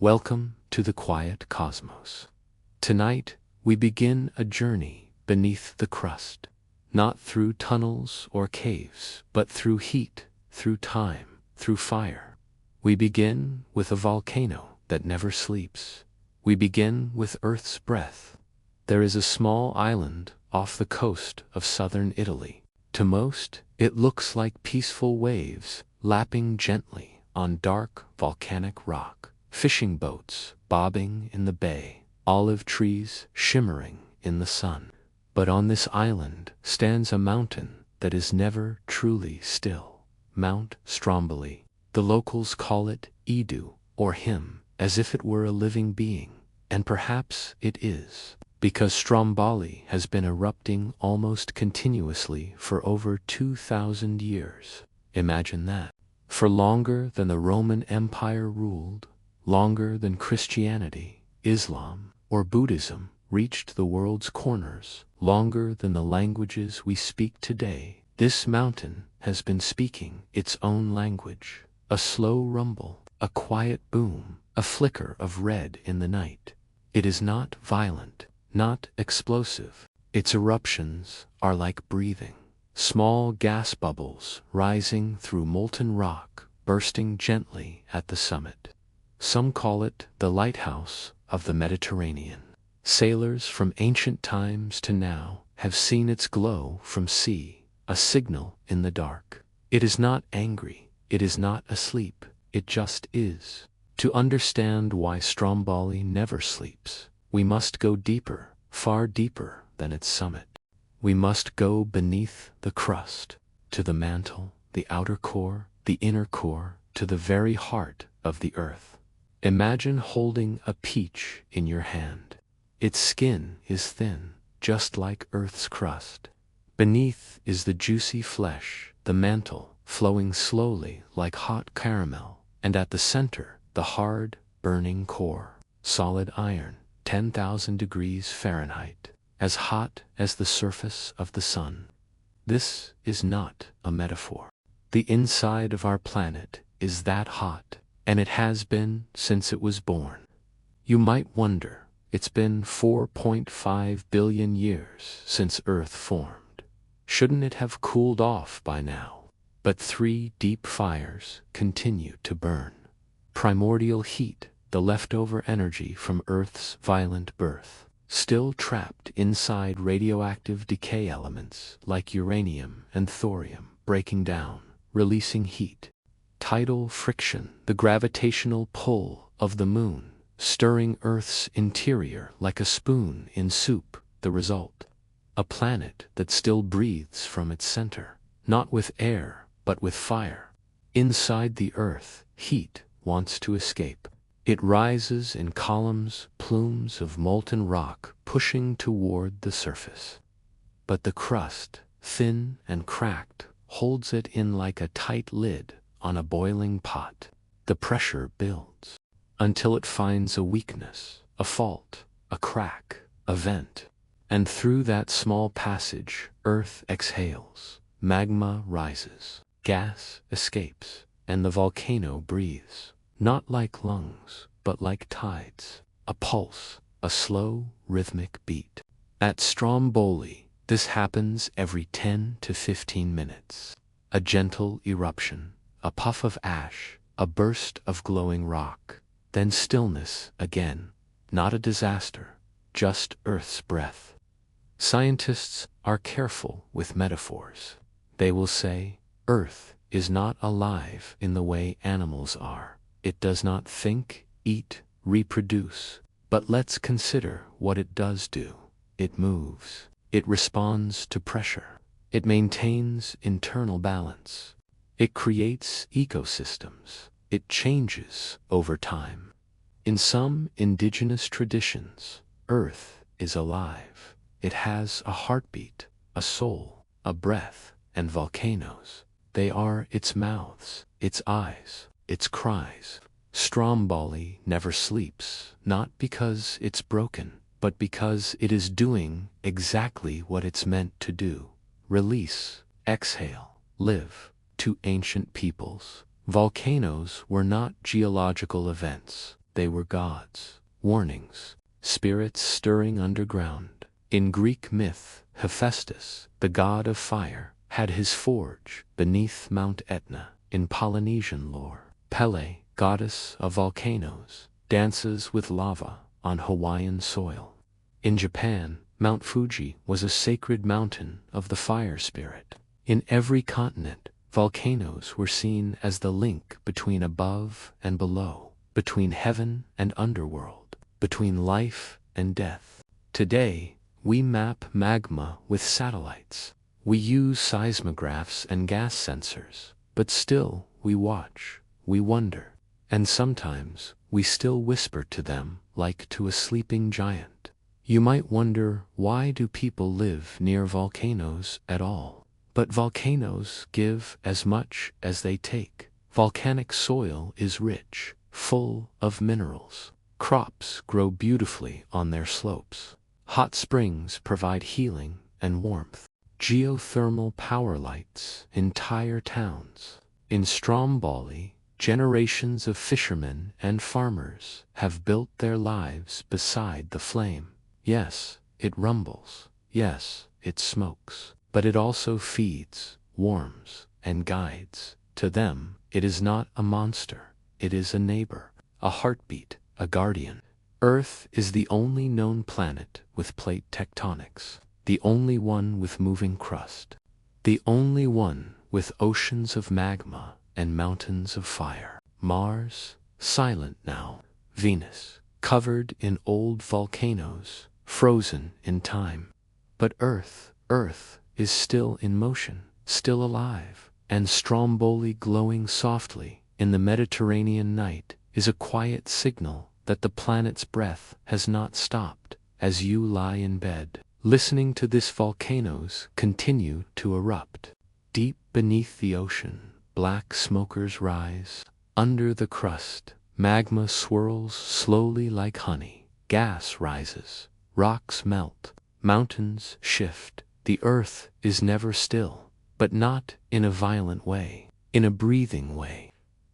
Welcome to the quiet cosmos. Tonight, we begin a journey beneath the crust, not through tunnels or caves, but through heat, through time, through fire. We begin with a volcano that never sleeps. We begin with Earth's breath. There is a small island off the coast of southern Italy. To most, it looks like peaceful waves lapping gently on dark volcanic rock, fishing boats bobbing in the bay, olive trees shimmering in the sun. But on this island stands a mountain that is never truly still. Mount Stromboli. The locals call it Edu, or him, as if it were a living being. And perhaps it is, because Stromboli has been erupting almost continuously for over 2,000 years. Imagine that. For longer than the Roman Empire ruled, longer than Christianity, Islam, or Buddhism reached the world's corners, longer than the languages we speak today, this mountain has been speaking its own language. A slow rumble, a quiet boom, a flicker of red in the night. It is not violent, not explosive. Its eruptions are like breathing. Small gas bubbles rising through molten rock, bursting gently at the summit. Some call it the lighthouse of the Mediterranean. Sailors from ancient times to now have seen its glow from sea, a signal in the dark. It is not angry, it is not asleep, it just is. To understand why Stromboli never sleeps, we must go deeper, far deeper than its summit. We must go beneath the crust, to the mantle, the outer core, the inner core, to the very heart of the earth. Imagine holding a peach in your hand. Its skin is thin, just like Earth's crust. Beneath is the juicy flesh, the mantle, flowing slowly like hot caramel, and at the center, the hard, burning core, solid iron, 10,000 degrees Fahrenheit, as hot as the surface of the sun. This is not a metaphor. The inside of our planet is that hot, and it has been since it was born. You might wonder, it's been 4.5 billion years since Earth formed. Shouldn't it have cooled off by now? But 3 deep fires continue to burn. Primordial heat, the leftover energy from Earth's violent birth, still trapped inside radioactive decay elements like uranium and thorium, breaking down, releasing heat. Tidal friction, the gravitational pull of the moon, stirring Earth's interior like a spoon in soup, the result. A planet that still breathes from its center, not with air, but with fire. Inside the Earth, heat wants to escape. It rises in columns, plumes of molten rock pushing toward the surface. But the crust, thin and cracked, holds it in like a tight lid on a boiling pot. The pressure builds until it finds a weakness, a fault, a crack, a vent. And through that small passage, Earth exhales, magma rises, gas escapes, and the volcano breathes, not like lungs, but like tides, a pulse, a slow, rhythmic beat. At Stromboli, this happens every 10 to 15 minutes. A gentle eruption, a puff of ash, a burst of glowing rock, then stillness again. Not a disaster, just Earth's breath. Scientists are careful with metaphors. They will say, Earth is not alive in the way animals are. It does not think, eat, reproduce. But let's consider what it does do. It moves. It responds to pressure. It maintains internal balance. It creates ecosystems. It changes over time. In some indigenous traditions, Earth is alive. It has a heartbeat, a soul, a breath, and volcanoes. They are its mouths, its eyes, its cries. Stromboli never sleeps, not because it's broken, but because it is doing exactly what it's meant to do. Release, exhale, live. To ancient peoples, volcanoes were not geological events. they were gods, warnings, spirits stirring underground. In Greek myth, Hephaestus, the god of fire, had his forge beneath Mount Etna. In Polynesian lore, Pele, goddess of volcanoes, dances with lava on Hawaiian soil. In Japan, Mount Fuji was a sacred mountain of the fire spirit. In every continent, volcanoes were seen as the link between above and below, between heaven and underworld, between life and death. Today, we map magma with satellites. We use seismographs and gas sensors, but still we watch, we wonder, and sometimes we still whisper to them like to a sleeping giant. You might wonder, why do people live near volcanoes at all? But volcanoes give as much as they take. Volcanic soil is rich, full of minerals. Crops grow beautifully on their slopes. Hot springs provide healing and warmth. Geothermal power lights entire towns. In Stromboli, generations of fishermen and farmers have built their lives beside the flame. Yes, it rumbles. Yes, it smokes. But it also feeds, warms, and guides. To them, it is not a monster. It is a neighbor, a heartbeat, a guardian. Earth is the only known planet with plate tectonics, the only one with moving crust, the only one with oceans of magma and mountains of fire. Mars, silent now. Venus, covered in old volcanoes, frozen in time. But Earth is still in motion, still alive, and Stromboli glowing softly in the Mediterranean night is a quiet signal that the planet's breath has not stopped. As you lie in bed, listening to this, volcanoes continue to erupt. Deep beneath the ocean, black smokers rise. Under the crust, magma swirls slowly like honey. Gas rises, rocks melt, mountains shift. The earth is never still, but not in a violent way, in a breathing way,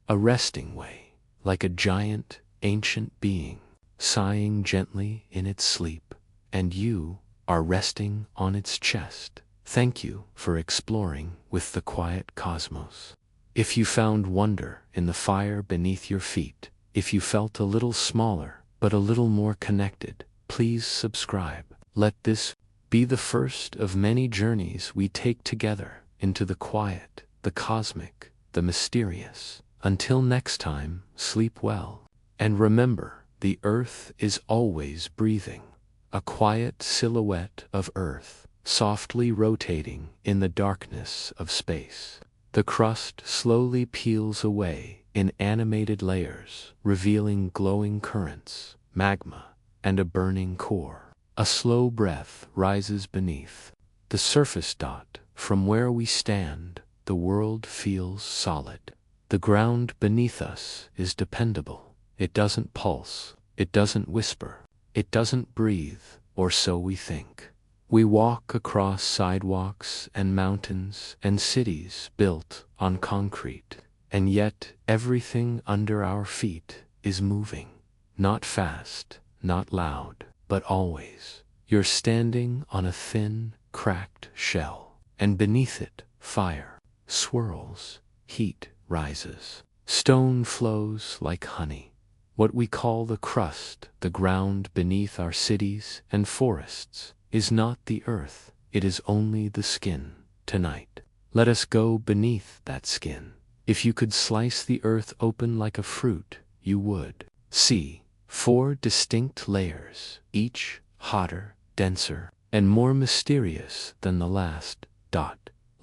a resting way, like a giant, ancient being, sighing gently in its sleep, and you are resting on its chest. Thank you for exploring with the quiet cosmos. If you found wonder in the fire beneath your feet, if you felt a little smaller but a little more connected, please subscribe. Let this be the first of many journeys we take together into the quiet, the cosmic, the mysterious. Until next time, sleep well. And remember, the earth is always breathing. A quiet silhouette of Earth, softly rotating in the darkness of space. The crust slowly peels away in animated layers, revealing glowing currents, magma, and a burning core. A slow breath rises beneath the surface dot. From where we stand, the world feels solid. The ground beneath us is dependable. It doesn't pulse, it doesn't whisper, it doesn't breathe, or so we think. We walk across sidewalks and mountains and cities built on concrete, and yet everything under our feet is moving. Not fast, not loud, but always. You're standing on a thin, cracked shell, and beneath it, fire swirls, heat rises, stone flows like honey. What we call the crust, the ground beneath our cities and forests, is not the earth, it is only the skin. Tonight, let us go beneath that skin. If you could slice the earth open like a fruit, you would see 4 distinct layers, each hotter, denser, and more mysterious than the last.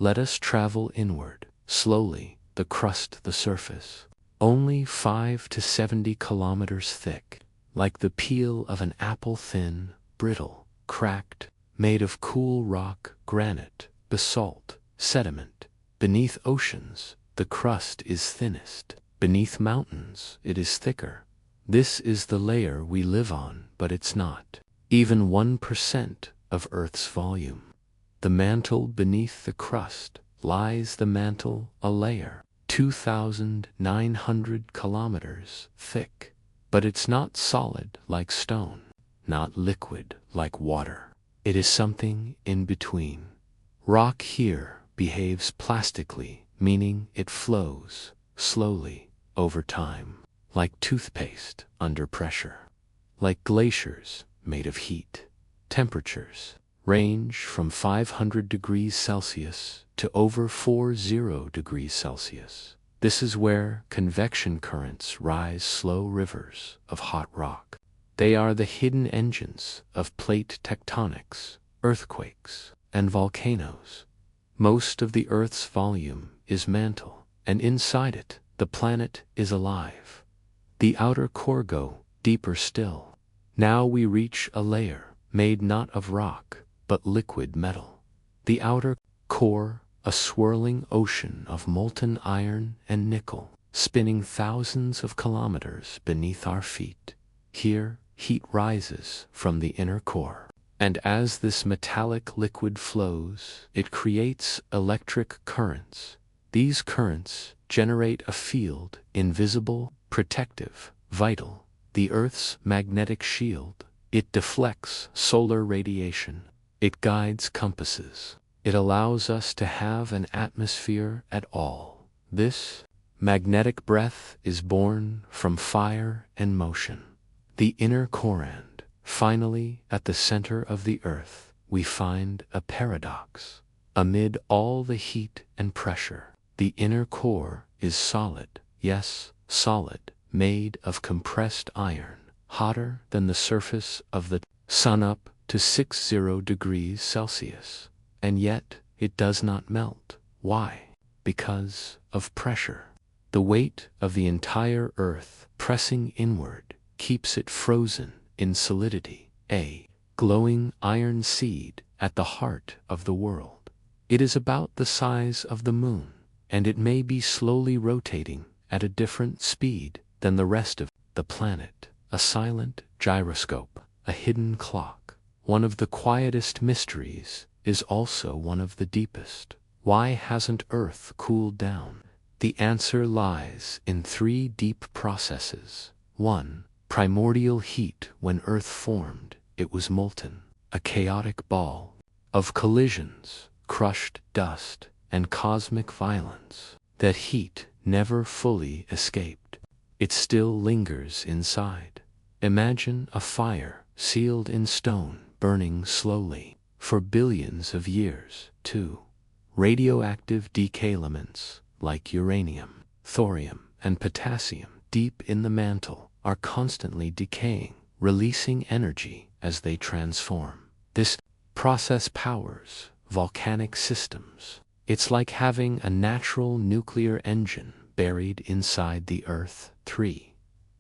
Let us travel inward, slowly, the crust, the surface, only 5 to 70 kilometers thick, like the peel of an apple, thin, brittle, cracked, made of cool rock, granite, basalt, sediment. Beneath oceans, the crust is thinnest. Beneath mountains, it is thicker. This is the layer we live on, but it's not even 1% of Earth's volume. The mantle beneath the crust lies the mantle, a layer 2,900 kilometers thick. But it's not solid like stone, not liquid like water. It is something in between. Rock here behaves plastically, meaning it flows slowly over time, like toothpaste under pressure, like glaciers made of heat. Temperatures range from 500 degrees Celsius to over 40 degrees Celsius. This is where convection currents rise slow rivers of hot rock. They are the hidden engines of plate tectonics, earthquakes, and volcanoes. Most of the Earth's volume is mantle, and inside it, the planet is alive. The outer core go deeper still. Now we reach a layer made not of rock, but liquid metal. The outer core, a swirling ocean of molten iron and nickel, spinning thousands of kilometers beneath our feet. Here, heat rises from the inner core, and as this metallic liquid flows, it creates electric currents. These currents generate a field, invisible, protective, vital. The Earth's magnetic shield. It deflects solar radiation. It guides compasses. It allows us to have an atmosphere at all. This magnetic breath is born from fire and motion. The inner corand. Finally, at the center of the Earth, we find a paradox. Amid all the heat and pressure, the inner core is solid, yes, solid, made of compressed iron, hotter than the surface of the sun up to 60 degrees Celsius. And yet, it does not melt. Why? Because of pressure. The weight of the entire Earth pressing inward keeps it frozen in solidity, a glowing iron seed at the heart of the world. It is about the size of the moon, and it may be slowly rotating at a different speed than the rest of the planet. A silent gyroscope, a hidden clock. One of the quietest mysteries is also one of the deepest. Why hasn't Earth cooled down? The answer lies in 3 deep processes. 1. Primordial heat. When Earth formed, it was molten, a chaotic ball of collisions, crushed dust, and cosmic violence. That heat never fully escaped. It still lingers inside. Imagine a fire sealed in stone, burning slowly for billions of years. 2. Radioactive decay elements like uranium, thorium, and potassium deep in the mantle are constantly decaying, releasing energy as they transform. This process powers volcanic systems. It's like having a natural nuclear engine buried inside the Earth. 3.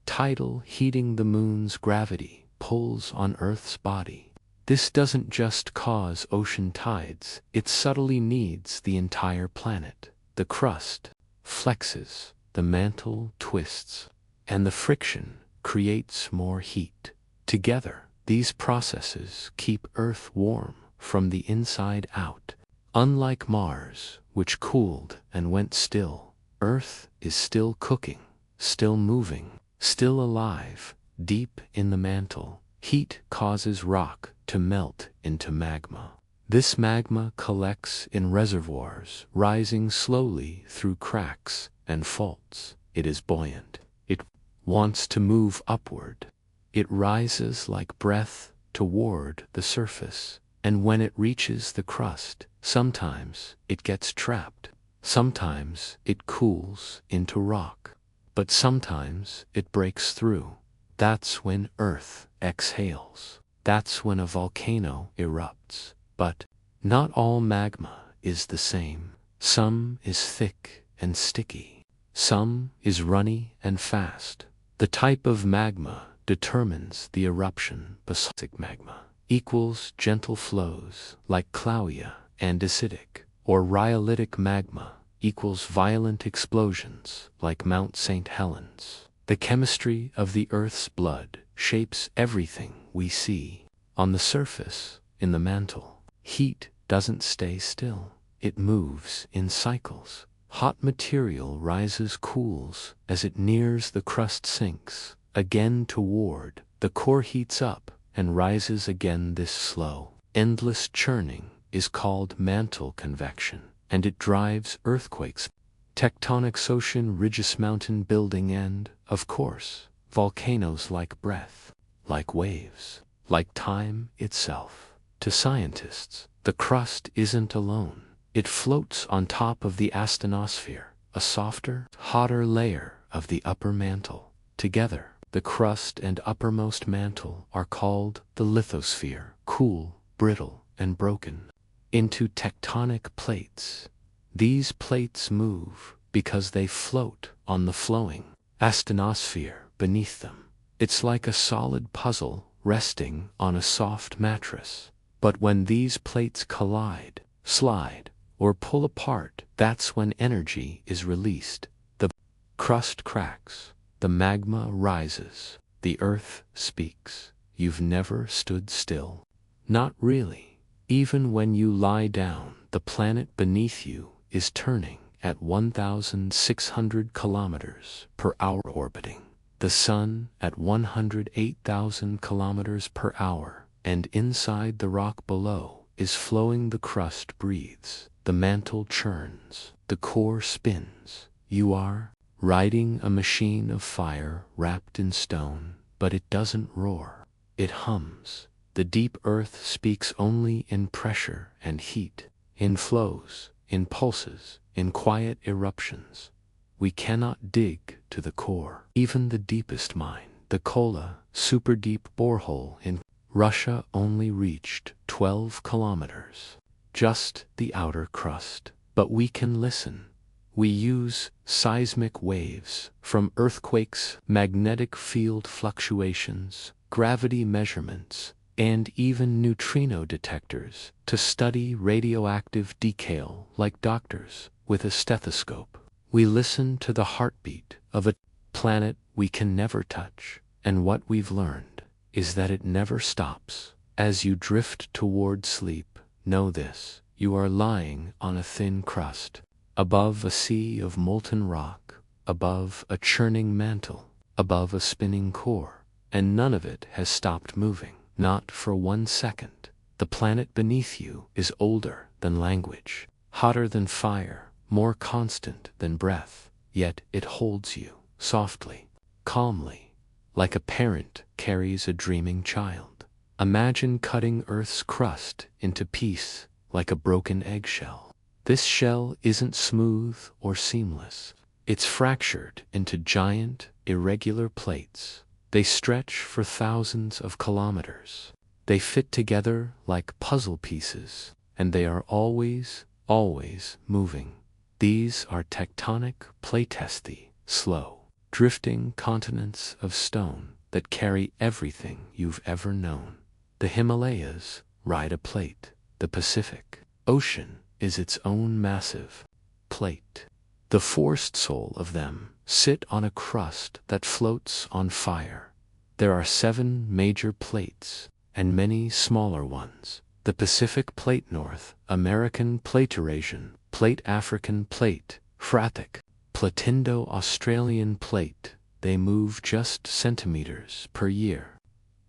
Tidal heating. The moon's gravity pulls on Earth's body. This doesn't just cause ocean tides, it subtly kneads the entire planet. The crust flexes, the mantle twists, and the friction creates more heat. Together, these processes keep Earth warm from the inside out. Unlike Mars, which cooled and went still, Earth is still cooking, still moving, still alive. Deep in the mantle, heat causes rock to melt into magma. This magma collects in reservoirs, rising slowly through cracks and faults. It is buoyant. It wants to move upward. It rises like breath toward the surface, and when it reaches the crust, sometimes it gets trapped. Sometimes it cools into rock, but sometimes it breaks through. That's when Earth exhales. That's when a volcano erupts. But not all magma is the same. Some is thick and sticky. Some is runny and fast. The type of magma determines the eruption. Basaltic magma equals gentle flows like Claudia and acidic, or rhyolitic magma equals violent explosions like Mount St. Helens. The chemistry of the Earth's blood shapes everything we see. On the surface, in the mantle, heat doesn't stay still. It moves in cycles. Hot material rises, cools. As it nears the crust, sinks. again toward, the core heats up and rises again. This slow, endless churning is called mantle convection, and it drives earthquakes, tectonics, ocean ridges, mountain building, and, of course, volcanoes like breath, like waves, like time itself. To scientists, the crust isn't alone. It floats on top of the asthenosphere, a softer, hotter layer of the upper mantle. Together, the crust and uppermost mantle are called the lithosphere, cool, brittle, and broken into tectonic plates. These plates move because they float on the flowing asthenosphere beneath them. It's like a solid puzzle resting on a soft mattress. But when these plates collide, slide, or pull apart, that's when energy is released. The crust cracks, the magma rises, the earth speaks. You've never stood still. Not really. Even when you lie down, the planet beneath you is turning at 1,600 kilometers per hour, orbiting the sun at 108,000 kilometers per hour, and inside the rock below is flowing. The crust breathes, the mantle churns, the core spins. You are riding a machine of fire wrapped in stone, but it doesn't roar. It hums. The deep earth speaks only in pressure and heat, in flows, in pulses, in quiet eruptions. We cannot dig to the core. Even the deepest mine, the Kola super deep borehole in Russia, only reached 12 kilometers. Just the outer crust. But we can listen. We use seismic waves from earthquakes, magnetic field fluctuations, gravity measurements, and even neutrino detectors to study radioactive decay like doctors with a stethoscope. We listen to the heartbeat of a planet we can never touch, and what we've learned is that it never stops. As you drift toward sleep, know this: you are lying on a thin crust, above a sea of molten rock, above a churning mantle, above a spinning core, and none of it has stopped moving, not for 1 second. The planet beneath you is older than language, hotter than fire, more constant than breath, yet it holds you, softly, calmly, like a parent carries a dreaming child. Imagine cutting Earth's crust into pieces like a broken eggshell. This shell isn't smooth or seamless. It's fractured into giant, irregular plates. They stretch for thousands of kilometers. They fit together like puzzle pieces, and they are always, always moving. These are tectonic plates, the slow, drifting continents of stone that carry everything you've ever known. The Himalayas ride a plate. The Pacific Ocean is its own massive plate. The forced soul of them sit on a crust that floats on fire. There are 7 major plates and many smaller ones. The Pacific Plate, North American Plate, Eurasian Plate, African Plate, Phratic, Platindo-Australian Plate. They move just centimeters per year.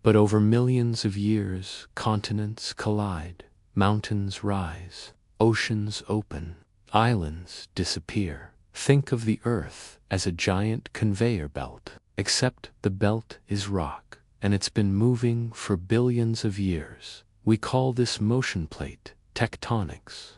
But over millions of years, continents collide, mountains rise, oceans open, islands disappear. Think of the Earth as a giant conveyor belt, except the belt is rock, and it's been moving for billions of years. We call this motion plate tectonics.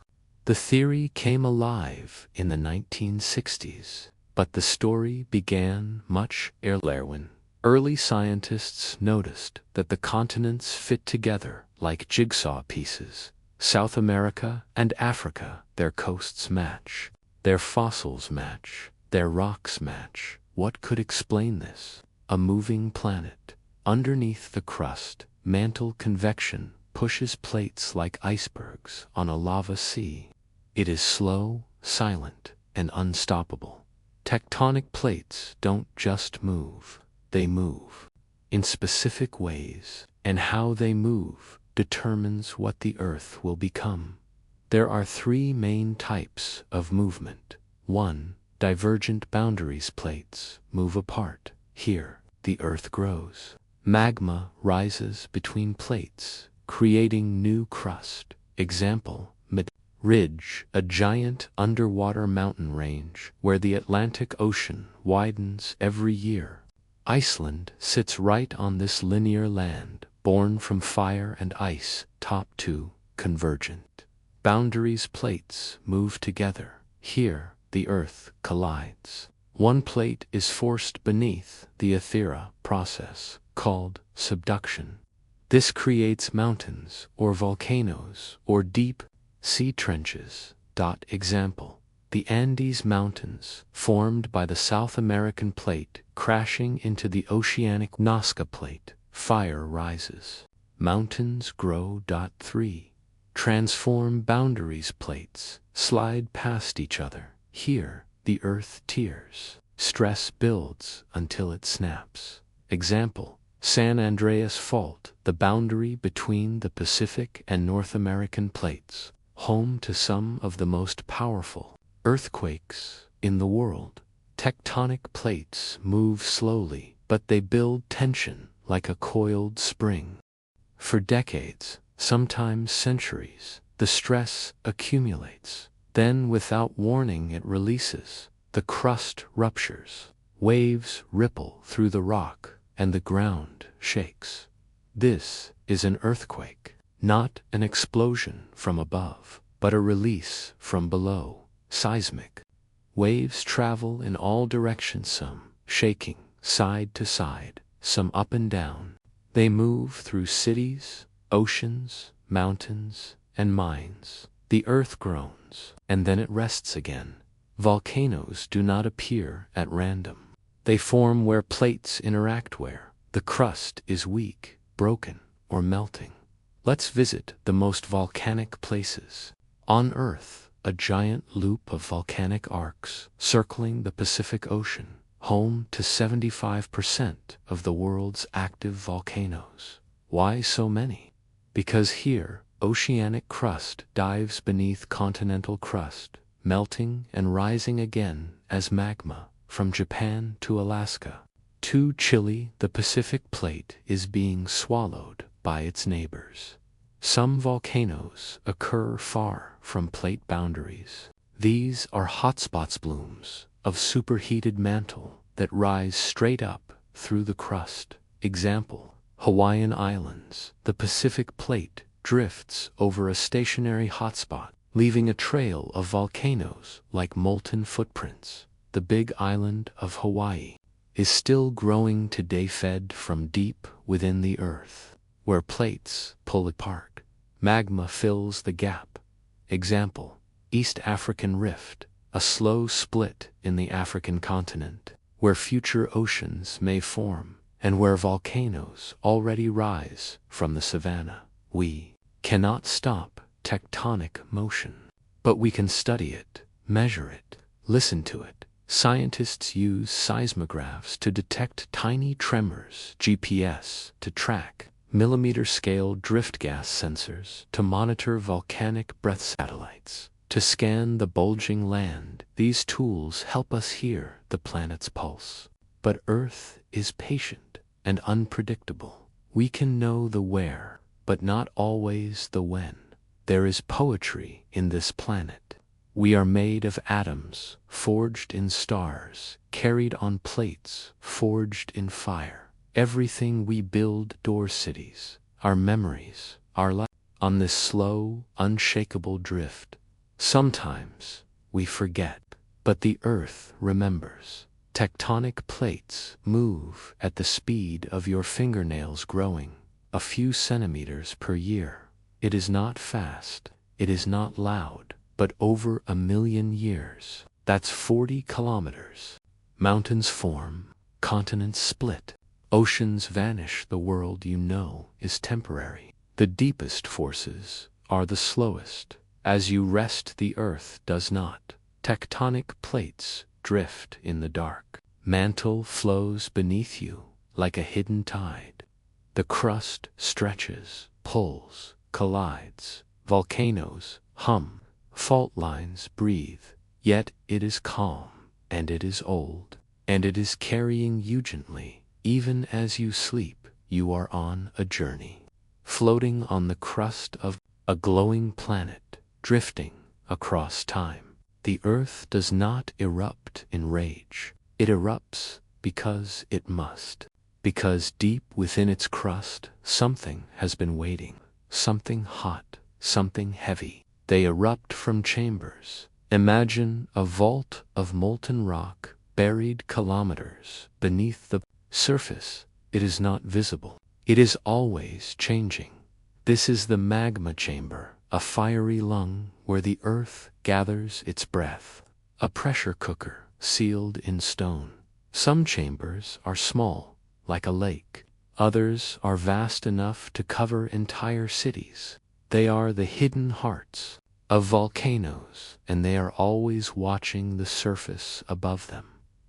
The theory came alive in the 1960s, but the story began much earlier when early scientists noticed that the continents fit together like jigsaw pieces. South America and Africa, their coasts match, their fossils match, their rocks match. What could explain this? A moving planet. Underneath the crust, mantle convection pushes plates like icebergs on a lava sea. It is slow, silent, and unstoppable. Tectonic plates don't just move, they move in specific ways, and how they move determines what the Earth will become. There are 3 main types of movement. 1. Divergent boundaries. Plates move apart. Here, the earth grows. Magma rises between plates, creating new crust. Example, Ridge, a giant underwater mountain range where the Atlantic Ocean widens every year. Iceland sits right on this linear land, born from fire and ice, top two, convergent. Boundaries plates move together. Here, the earth collides. One plate is forced beneath the ethera process, called subduction. This creates mountains, or volcanoes, or deep sea trenches. Example, the Andes Mountains, formed by the South American plate crashing into the oceanic Nazca plate. Fire rises. Mountains grow. 3. Transform boundaries plates, slide past each other. Here, the earth tears. Stress builds until it snaps. Example, San Andreas Fault, the boundary between the Pacific and North American plates, home to some of the most powerful earthquakes in the world. Tectonic plates move slowly, but they build tension like a coiled spring. For decades, sometimes centuries, the stress accumulates. Then, without warning, it releases. The crust ruptures. Waves ripple through the rock, and the ground shakes. This is an earthquake, not an explosion from above, but a release from below. Seismic. Waves travel in all directions, some shaking side to side, some up and down. They move through cities, oceans, mountains, and mines. The earth groans, and then it rests again. Volcanoes do not appear at random. They form where plates interact, where the crust is weak, broken, or melting. Let's visit the most volcanic places. On Earth, a giant loop of volcanic arcs circling the Pacific Ocean, home to 75% of the world's active volcanoes. Why so many? Because here, oceanic crust dives beneath continental crust, melting and rising again as magma. From Japan to Alaska. Too chilly, the Pacific plate is being swallowed by its neighbors. Some volcanoes occur far from plate boundaries. These are hotspots, blooms of superheated mantle that rise straight up through the crust. Example, Hawaiian Islands. The Pacific plate drifts over a stationary hotspot, leaving a trail of volcanoes like molten footprints. The big island of Hawaii is still growing today, fed from deep within the earth, where plates pull apart. Magma fills the gap. Example, East African Rift, a slow split in the African continent, where future oceans may form, and where volcanoes already rise from the savanna. We cannot stop tectonic motion, but we can study it, measure it, listen to it. Scientists use seismographs to detect tiny tremors, GPS to track millimeter-scale drift gas sensors, to monitor volcanic breath satellites, to scan the bulging land. These tools help us hear the planet's pulse. But Earth is patient and unpredictable. We can know the where, but not always the when. There is poetry in this planet. We are made of atoms, forged in stars, carried on plates, forged in fire. Everything we build, door cities, our memories, our life, on this slow, unshakable drift. Sometimes we forget, but the earth remembers. Tectonic plates move at the speed of your fingernails growing, a few centimeters per year. It is not fast, it is not loud, but over 1 million years. That's 40 kilometers. Mountains form, continents split, oceans vanish. The world you know is temporary. The deepest forces are the slowest. As you rest, the earth does not. Tectonic plates drift in the dark. Mantle flows beneath you like a hidden tide. The crust stretches, pulls, collides. Volcanoes hum. Fault lines breathe, yet it is calm, and it is old, and it is carrying you gently Even as you sleep, you are on a journey, floating on the crust of a glowing planet, drifting across time. The Earth does not erupt in rage. It erupts because it must. Because deep within its crust, something has been waiting. Something hot, something heavy. They erupt from chambers. Imagine a vault of molten rock buried kilometers beneath the surface. It is not visible. It is always changing. This is the magma chamber, a fiery lung where the earth gathers its breath. A pressure cooker sealed in stone. Some chambers are small, like a lake. Others are vast enough to cover entire cities. They are the hidden hearts of volcanoes, and they are always watching the surface above them.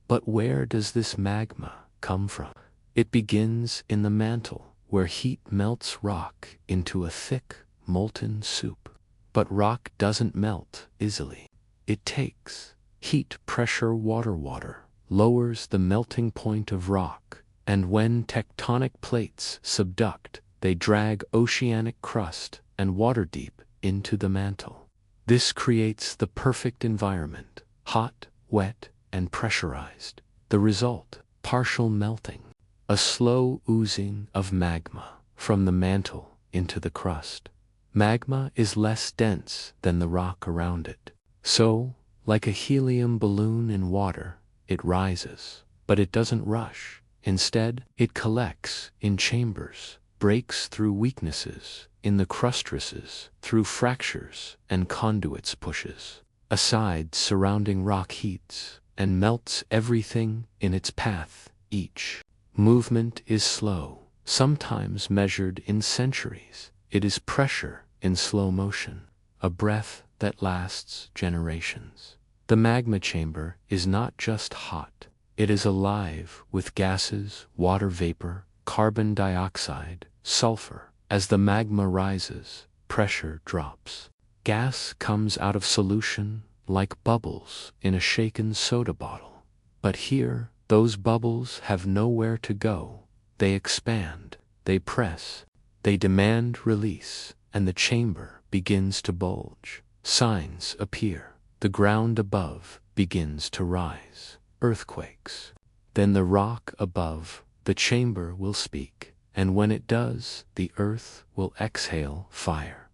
But where does this magma come from? It begins in the mantle, where heat melts rock into a thick, molten soup. But rock doesn't melt easily. It takes heat, pressure, water, lowers the melting point of rock, and when tectonic plates subduct, they drag oceanic crust and water deep into the mantle. This creates the perfect environment, hot, wet, and pressurized. The result, partial melting, a slow oozing of magma from the mantle into the crust. Magma is less dense than the rock around it. So, like a helium balloon in water, it rises, but it doesn't rush. Instead, it collects in chambers, breaks through weaknesses in the crustresses, through fractures and conduits, pushes aside surrounding rock heats, and melts everything in its path. Each movement is slow, sometimes measured in centuries. It is pressure in slow motion, a breath that lasts generations. The magma chamber is not just hot, it is alive with gases, water vapor, carbon dioxide, sulfur. As the magma rises, pressure drops. Gas comes out of solution like bubbles in a shaken soda bottle. But here, those bubbles have nowhere to go. They expand, they press, they demand release, and the chamber begins to bulge. Signs appear. The ground above begins to rise. Earthquakes. Then the rock above the chamber will speak, and when it does, the earth will exhale fire.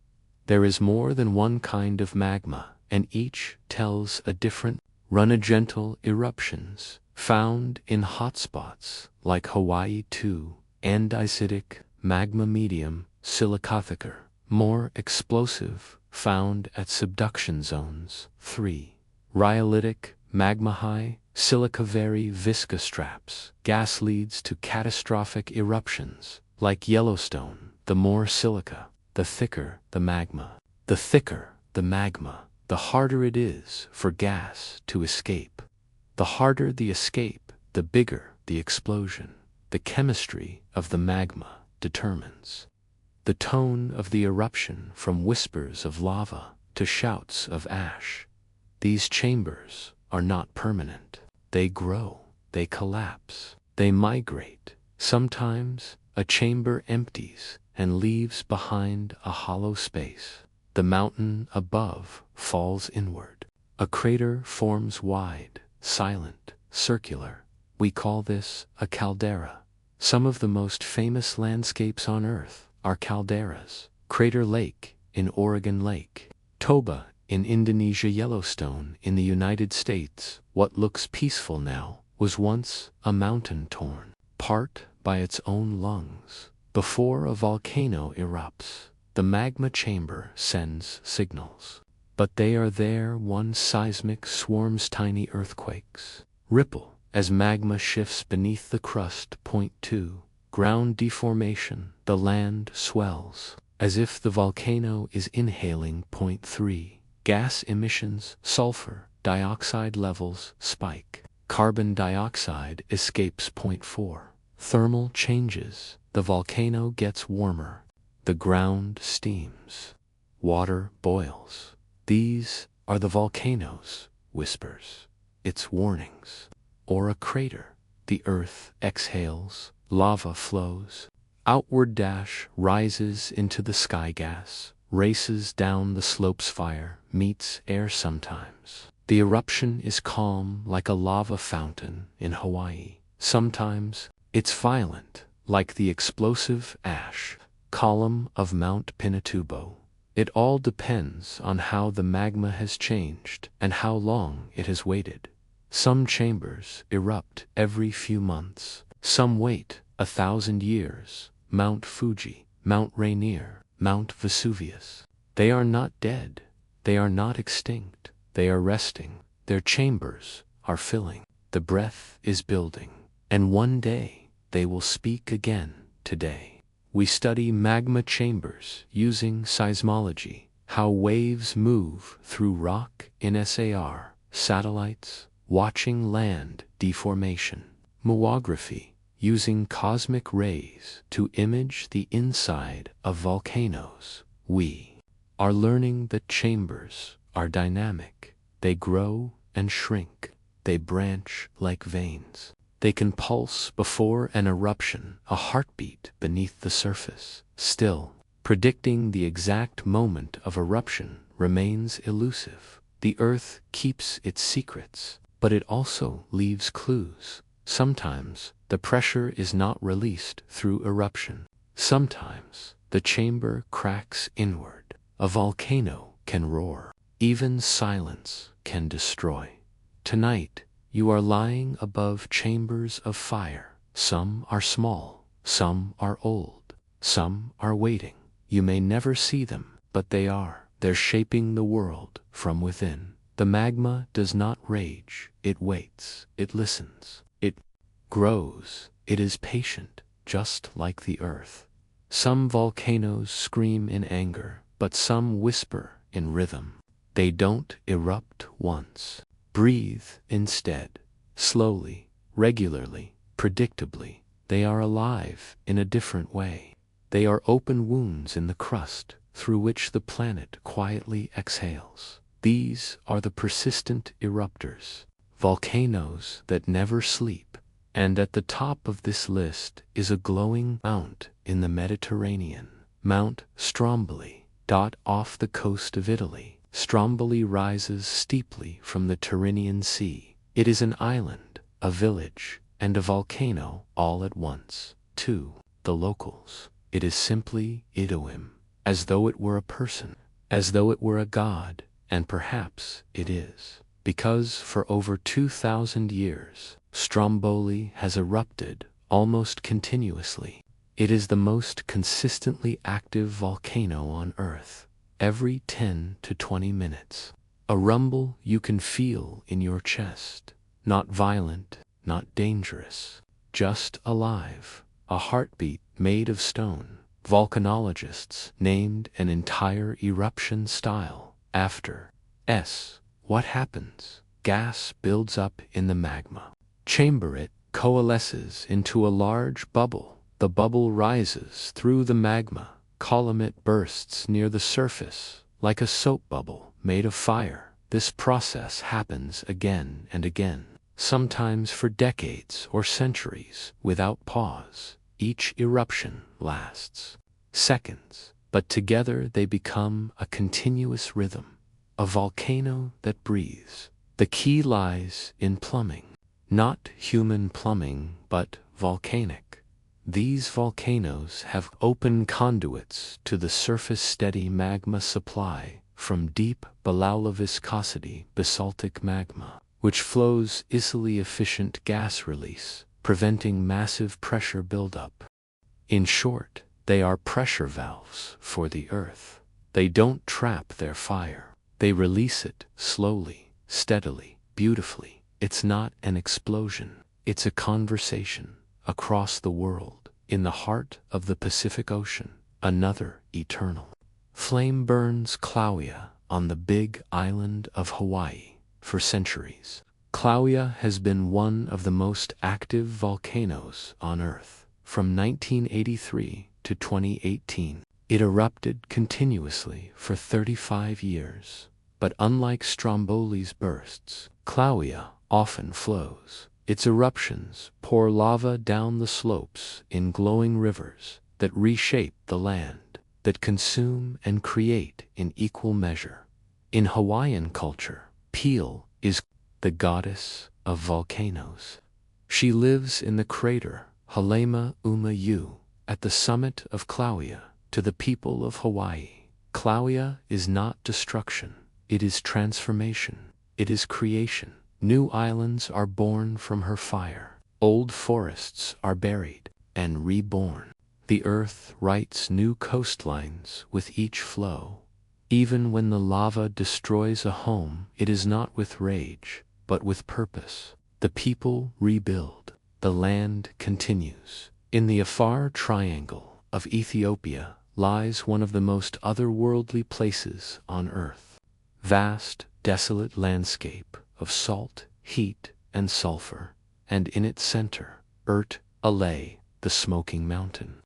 There is more than one kind of magma, and each tells a different gentle eruptions, found in hotspots like Hawaii 2, andesitic, magma medium, silicothicer, more explosive, found at subduction zones 3, rhyolitic, magma high, silica very viscous straps. Gas leads to catastrophic eruptions, like Yellowstone. The more silica, the thicker the magma. The thicker the magma, the harder it is for gas to escape. The harder the escape, the bigger the explosion. The chemistry of the magma determines the tone of the eruption, from whispers of lava to shouts of ash. These chambers are not permanent. They grow, they collapse, they migrate. Sometimes a chamber empties and leaves behind a hollow space. The mountain above falls inward. A crater forms wide, silent, circular. We call this a caldera. Some of the most famous landscapes on Earth are calderas. Crater Lake in Oregon Lake, Toba in Indonesia, Yellowstone in the United States. What looks peaceful now was once a mountain torn apart by its own lungs. Before a volcano erupts, the magma chamber sends signals. But they are there. One seismic swarms tiny earthquakes. Ripple as magma shifts beneath the crust. Point 2. Ground deformation. The land swells, as if the volcano is inhaling. Point 3. Gas emissions. Sulfur dioxide levels spike. Carbon dioxide escapes. Point 4. Thermal changes. The volcano gets warmer. The ground steams. Water boils. These are the volcanoes' whispers. Its warnings. Or a crater the earth exhales, lava flows. Outward dash rises into the sky gas, races down the slopes fire, meets air sometimes. The eruption is calm like a lava fountain in Hawaii. Sometimes it's violent, like the explosive ash column of Mount Pinatubo. It all depends on how the magma has changed and how long it has waited. Some chambers erupt every few months, some wait 1,000 years. Mount Fuji, Mount Rainier, Mount Vesuvius. They are not dead, they are not extinct, they are resting, their chambers are filling, the breath is building, and one day they will speak again. Today we study magma chambers using seismology, how waves move through rock in SAR, satellites, watching land deformation, muography, using cosmic rays to image the inside of volcanoes. We are learning that chambers are dynamic. They grow and shrink. They branch like veins. They can pulse before an eruption, a heartbeat beneath the surface. Still, predicting the exact moment of eruption remains elusive. The Earth keeps its secrets, but it also leaves clues. Sometimes the pressure is not released through eruption. Sometimes the chamber cracks inward. A volcano can roar. Even silence can destroy. Tonight, you are lying above chambers of fire. Some are small, some are old, some are waiting. You may never see them, but they are. They're shaping the world from within. The magma does not rage. It waits. It listens. It grows. It is patient, just like the earth. Some volcanoes scream in anger, but some whisper in rhythm. They don't erupt once. Breathe instead. Slowly, regularly, predictably. They are alive in a different way. They are open wounds in the crust through which the planet quietly exhales. These are the persistent eruptors, volcanoes that never sleep. And at the top of this list is a glowing mount in the Mediterranean, Mount Stromboli, off the coast of Italy. Stromboli rises steeply from the Tyrrhenian Sea. It is an island, a village, and a volcano all at once. To the locals, it is simply Idoim, as though it were a person, as though it were a god, and perhaps it is. Because for over 2,000 years, Stromboli has erupted almost continuously. It is the most consistently active volcano on Earth. Every 10 to 20 minutes, a rumble you can feel in your chest. Not violent, not dangerous, just alive. A heartbeat made of stone. Volcanologists named an entire eruption style after S. What happens? Gas builds up in the magma. Chamber it coalesces into a large bubble. The bubble rises through the magma. Column it bursts near the surface like a soap bubble made of fire. This process happens again and again, sometimes for decades or centuries without pause. Each eruption lasts seconds, but together they become a continuous rhythm, a volcano that breathes. The key lies in plumbing, not human plumbing, but volcanic. These volcanoes have open conduits to the surface-steady magma supply from deep below viscosity basaltic magma, which flows easily efficient gas release, preventing massive pressure buildup. In short, they are pressure valves for the Earth. They don't trap their fire. They release it slowly, steadily, beautifully. It's not an explosion. It's a conversation across the world, in the heart of the Pacific Ocean, another eternal flame burns Klauia on the big island of Hawaii for centuries. Klauia has been one of the most active volcanoes on Earth. From 1983 to 2018, it erupted continuously for 35 years. But unlike Stromboli's bursts, Klauia often flows. Its eruptions pour lava down the slopes in glowing rivers that reshape the land, that consume and create in equal measure. In Hawaiian culture, Pele is the goddess of volcanoes. She lives in the crater Halema Uma at the summit of Klauia. To the people of Hawaii, Klauia is not destruction, it is transformation, it is creation. New islands are born from her fire, old forests are buried and reborn. The earth writes new coastlines with each flow. Even when the lava destroys a home, it is not with rage, but with purpose. The people rebuild, the land continues. In the Afar Triangle of Ethiopia lies one of the most otherworldly places on earth. Vast, desolate landscape of salt, heat, and sulfur, and in its center, Ale, the smoking mountain.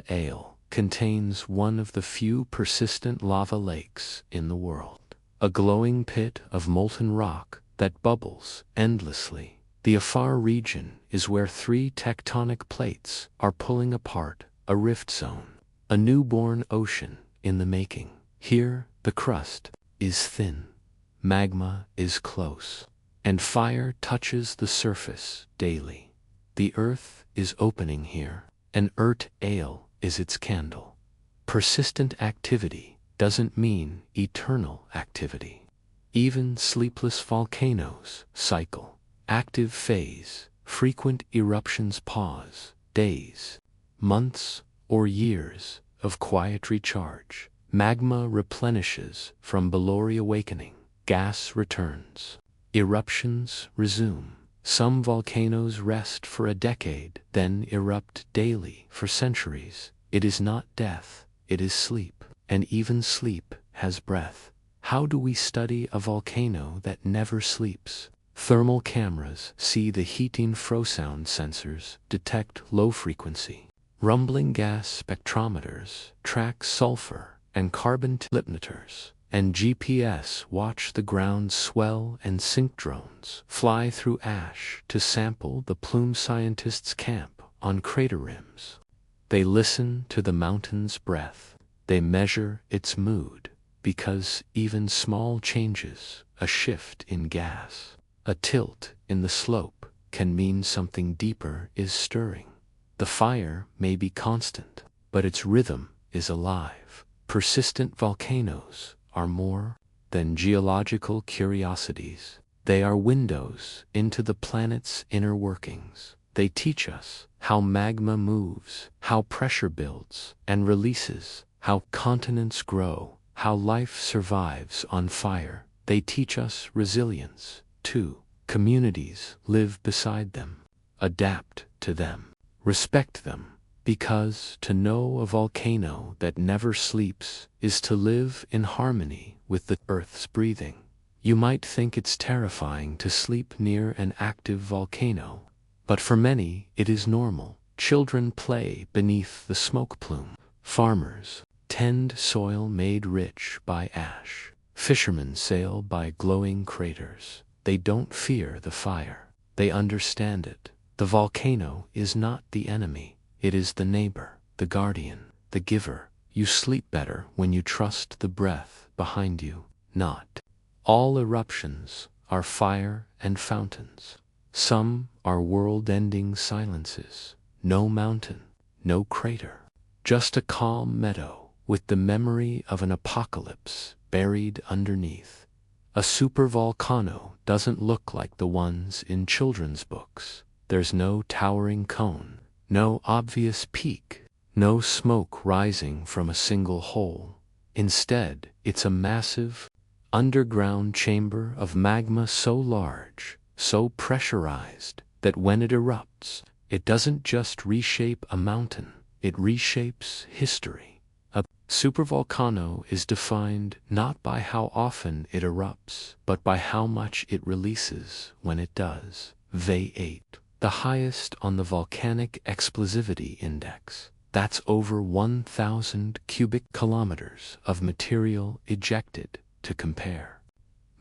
Ale contains one of the few persistent lava lakes in the world, a glowing pit of molten rock that bubbles endlessly. The Afar region is where three tectonic plates are pulling apart, a rift zone, a newborn ocean in the making. Here, the crust is thin, magma is close, and fire touches the surface daily. The earth is opening here, and Ale is its candle. Persistent activity doesn't mean eternal activity. Even sleepless volcanoes cycle, active phase, frequent eruptions pause, days, months, or years of quiet recharge. Magma replenishes from below reawakening, gas returns, eruptions resume. Some volcanoes rest for a decade, then erupt daily for centuries. It is not death, it is sleep, and even sleep has breath. How do we study a volcano that never sleeps? Thermal cameras see the heating infrasound sensors detect low frequency. Rumbling gas spectrometers track sulfur and carbon litmeters, and GPS watch the ground swell, and sync drones fly through ash to sample the plume. Scientists camp on crater rims. They listen to the mountain's breath. They measure its mood, because even small changes, a shift in gas, a tilt in the slope, can mean something deeper is stirring. The fire may be constant, but its rhythm is alive. Persistent volcanoes are more than geological curiosities. They are windows into the planet's inner workings. They teach us how magma moves, how pressure builds and releases, how continents grow, how life survives on fire. They teach us resilience, too. Communities live beside them, adapt to them, respect them. Because to know a volcano that never sleeps is to live in harmony with the Earth's breathing. You might think it's terrifying to sleep near an active volcano, but for many it is normal. Children play beneath the smoke plume. Farmers tend soil made rich by ash. Fishermen sail by glowing craters. They don't fear the fire. They understand it. The volcano is not the enemy. It is the neighbor, the guardian, the giver. You sleep better when you trust the breath behind you. Not all eruptions are fire and fountains. Some are world-ending silences. No mountain, no crater. Just a calm meadow with the memory of an apocalypse buried underneath. A supervolcano doesn't look like the ones in children's books. There's no towering cone, no obvious peak, no smoke rising from a single hole. Instead, it's a massive, underground chamber of magma so large, so pressurized, that when it erupts, it doesn't just reshape a mountain, it reshapes history. A supervolcano is defined not by how often it erupts, but by how much it releases when it does. V8. The highest on the volcanic explosivity index. That's over 1,000 cubic kilometers of material ejected. To compare,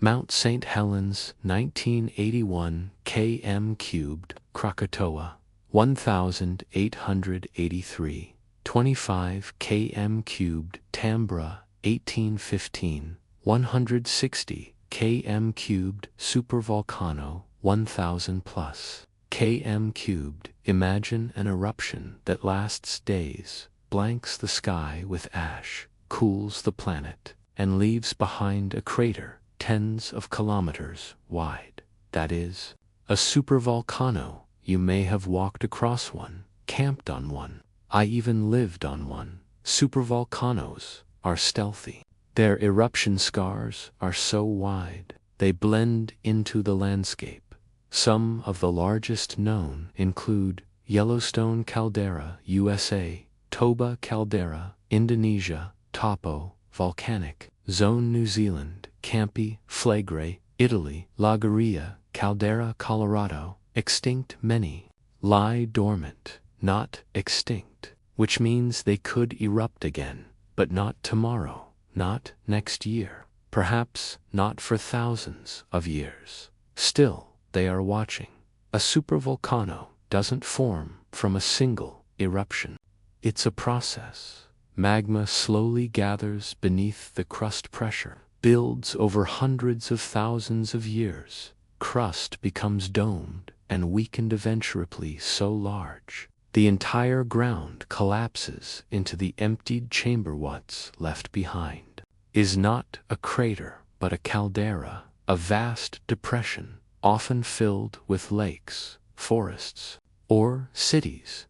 Mount St. Helens, 1981 km cubed, Krakatoa, 1883, 25 km cubed, Tambra, 1815, 160 km cubed, supervolcano, 1000 plus km cubed. Imagine an eruption that lasts days, blanks the sky with ash, cools the planet, and leaves behind a crater tens of kilometers wide. That is, a supervolcano. You may have walked across one, camped on one. I even lived on one. Supervolcanoes are stealthy. Their eruption scars are so wide, they blend into the landscape. Some of the largest known include Yellowstone caldera, USA, Toba caldera, Indonesia, Topo, volcanic zone, New Zealand, Campi Flegrei, Italy, Lagaria caldera, Colorado. Extinct. Many lie dormant, not extinct, which means they could erupt again, but not tomorrow, not next year, perhaps not for thousands of years. Still, they are watching. A supervolcano doesn't form from a single eruption. It's a process. Magma slowly gathers beneath the crust, pressure builds over hundreds of thousands of years. Crust becomes domed and weakened, eventually so large the entire ground collapses into the emptied chamber. What's left behind is not a crater, but a caldera, a vast depression, often filled with lakes, forests, or cities.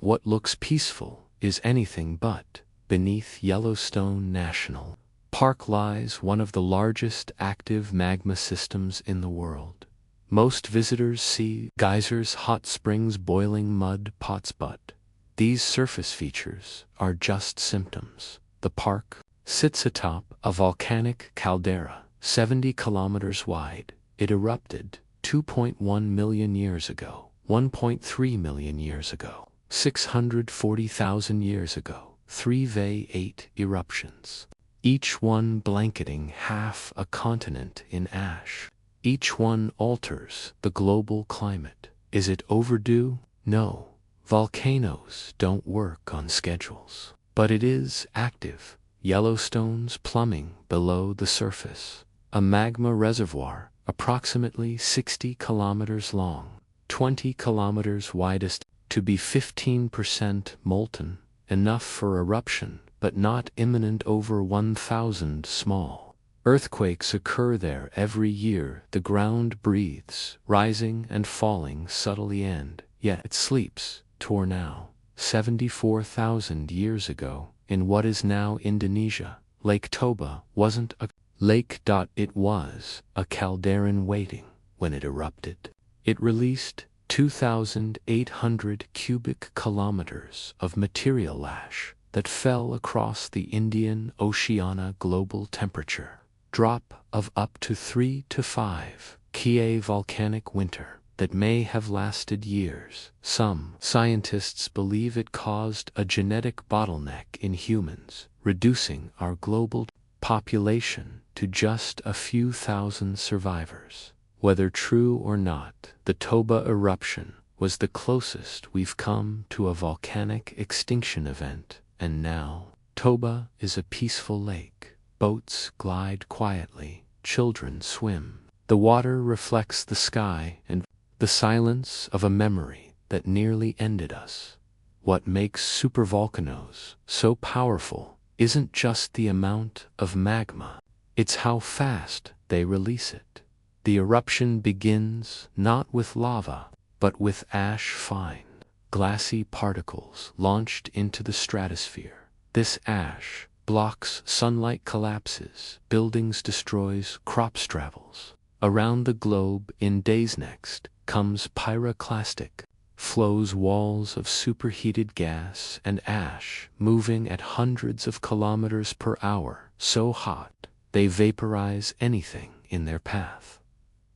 What looks peaceful is anything but. Beneath Yellowstone National Park lies one of the largest active magma systems in the world. Most visitors see geysers, hot springs, boiling mud pots, but these surface features are just symptoms. The park sits atop a volcanic caldera, 70 kilometers wide. It erupted 2.1 million years ago, 1.3 million years ago, 640,000 years ago, 8 eruptions, each one blanketing half a continent in ash. Each one alters the global climate. Is it overdue? No. Volcanoes don't work on schedules. But it is active. Yellowstone's plumbing below the surface. A magma reservoir, approximately 60 kilometers long, 20 kilometers widest, to be 15% molten, enough for eruption, but not imminent. Over 1,000 small earthquakes occur there every year. The ground breathes, rising and falling subtly, and yet it sleeps. Now, 74,000 years ago, in what is now Indonesia, Lake Toba wasn't a lake. It was a caldera waiting. When it erupted, it released 2,800 cubic kilometers of material ash that fell across the Indian Ocean. Global temperature drop of up to 3 to 5 Ki. Volcanic winter that may have lasted years. Some scientists believe it caused a genetic bottleneck in humans, reducing our global population to just a few thousand survivors. Whether true or not, the Toba eruption was the closest we've come to a volcanic extinction event, and now Toba is a peaceful lake. Boats glide quietly, children swim. The water reflects the sky and the silence of a memory that nearly ended us. What makes supervolcanoes so powerful isn't just the amount of magma, it's how fast they release it. The eruption begins not with lava, but with ash, fine, glassy particles launched into the stratosphere. This ash blocks sunlight, collapses buildings, destroys crops, travels around the globe in days. Next comes pyroclastic flows, walls of superheated gas and ash moving at hundreds of kilometers per hour, so hot they vaporize anything in their path.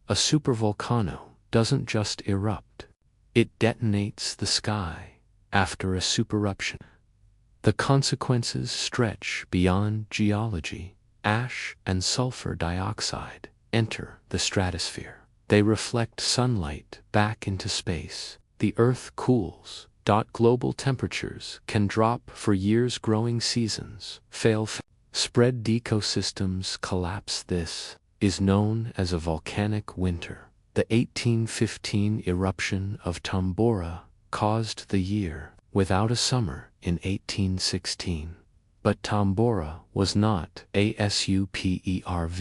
A supervolcano doesn't just erupt, it detonates the sky. After a supereruption, the consequences stretch beyond geology. Ash and sulfur dioxide enter the stratosphere. They reflect sunlight back into space. The Earth cools. Global temperatures can drop for years, growing seasons fail. Spread ecosystems collapse. This is known as a volcanic winter. The 1815 eruption of Tambora caused the year without a summer in 1816. But Tambora was not a supervolcano.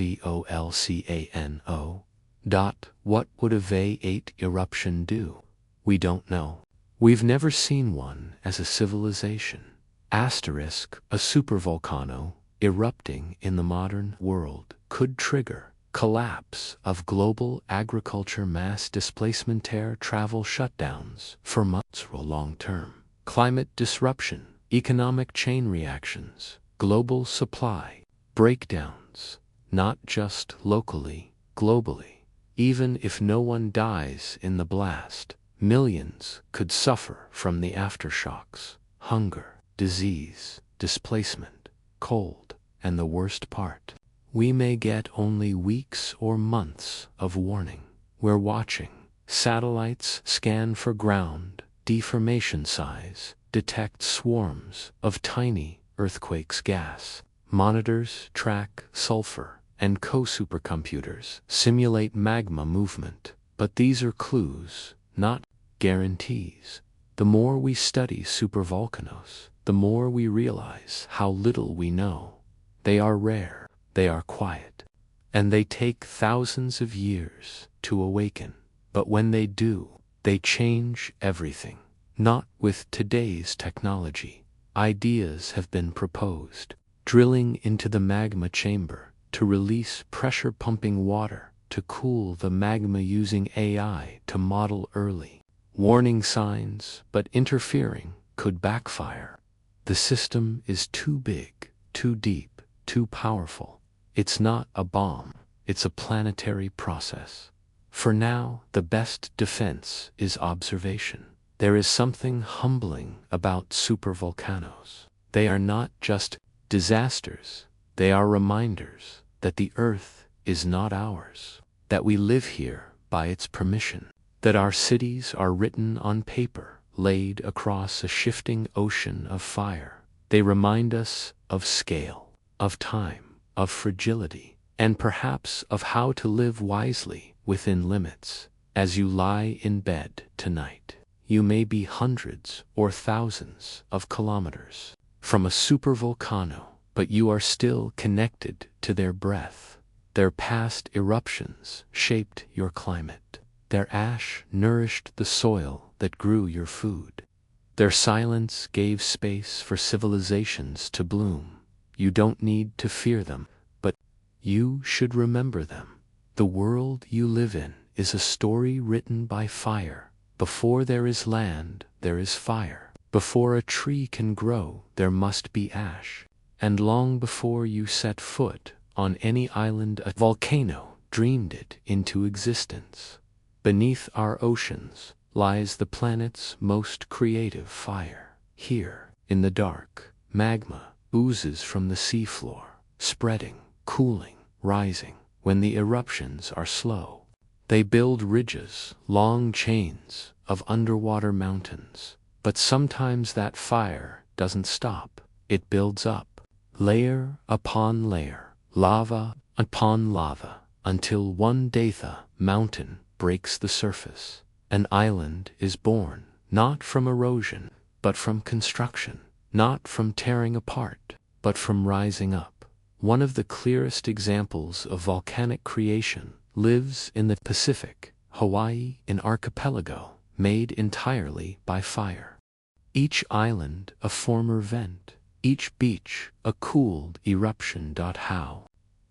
What would a V8 eruption do? We don't know. We've never seen one as a civilization. Asterisk, a supervolcano erupting in the modern world could trigger collapse of global agriculture, mass displacement, air travel shutdowns for months, or long-term climate disruption, economic chain reactions, global supply breakdowns, not just locally, globally. Even if no one dies in the blast, millions could suffer from the aftershocks: hunger, disease, displacement, cold, and the worst part, we may get only weeks or months of warning. We're watching. Satellites scan for ground deformation size, detect swarms of tiny earthquakes. Gas monitors track sulfur, and supercomputers simulate magma movement. But these are clues, not guarantees. The more we study supervolcanoes, the more we realize how little we know. They are rare, they are quiet, and they take thousands of years to awaken. But when they do, they change everything. Not with today's technology. Ideas have been proposed: drilling into the magma chamber to release pressure-pumping water to cool the magma, using AI to model early warning signs, but interfering could backfire. The system is too big, too deep, too powerful. It's not a bomb, it's a planetary process. For now, the best defense is observation. There is something humbling about supervolcanoes. They are not just disasters, they are reminders that the Earth is not ours, that we live here by its permission, that our cities are written on paper, laid across a shifting ocean of fire. They remind us of scale, of time, of fragility, and perhaps of how to live wisely within limits. As you lie in bed tonight, you may be hundreds or thousands of kilometers from a supervolcano, but you are still connected to their breath. Their past eruptions shaped your climate. Their ash nourished the soil that grew your food. Their silence gave space for civilizations to bloom. You don't need to fear them, but you should remember them. The world you live in is a story written by fire. Before there is land, there is fire. Before a tree can grow, there must be ash. And long before you set foot on any island, a volcano dreamed it into existence. Beneath our oceans lies the planet's most creative fire. Here, in the dark, magma oozes from the seafloor, spreading, cooling, rising. When the eruptions are slow, they build ridges, long chains of underwater mountains. But sometimes that fire doesn't stop. It builds up, layer upon layer, lava upon lava, until one day the mountain breaks the surface. An island is born, not from erosion, but from construction, not from tearing apart, but from rising up. One of the clearest examples of volcanic creation lives in the Pacific, Hawaii, an archipelago made entirely by fire. Each island a former vent, each beach a cooled eruption. How?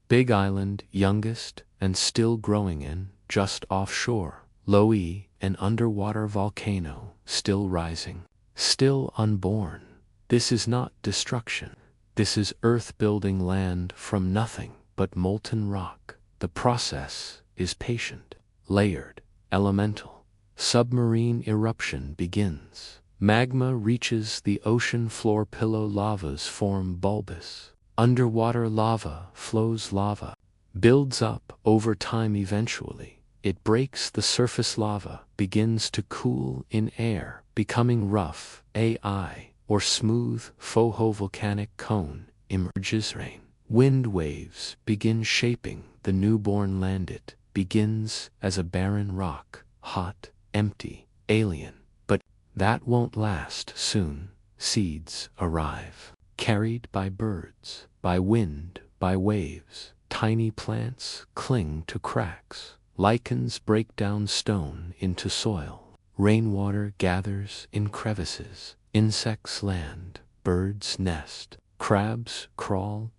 Big Island, youngest and still growing in, just offshore. Loei, an underwater volcano, still rising, still unborn. This is not destruction. This is Earth building land from nothing but molten rock. The process is patient, layered, elemental. Submarine eruption begins. Magma reaches the ocean floor. Pillow lavas form bulbous. Underwater lava flows. Lava builds up over time eventually. It breaks the surface lava, begins to cool in air, becoming rough, AI, or smooth, volcanic cone, emerges rain. Wind waves begin shaping the newborn land. It begins as a barren rock, hot, empty, alien. But that won't last. Soon, seeds arrive, carried by birds, by wind, by waves. Tiny plants cling to cracks. Lichens break down stone into soil. Rainwater gathers in crevices. Insects land, birds nest, crabs crawl.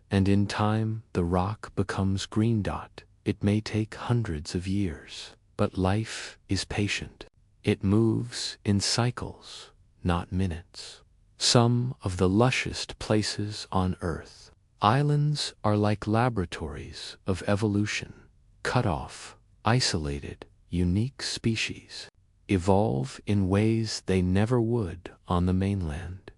And in time, the rock becomes green. It may take hundreds of years, but life is patient. It moves in cycles, not minutes. Some of the lushest places on Earth. Islands are like laboratories of evolution. Cut off, isolated, unique species evolve in ways they never would on the mainland.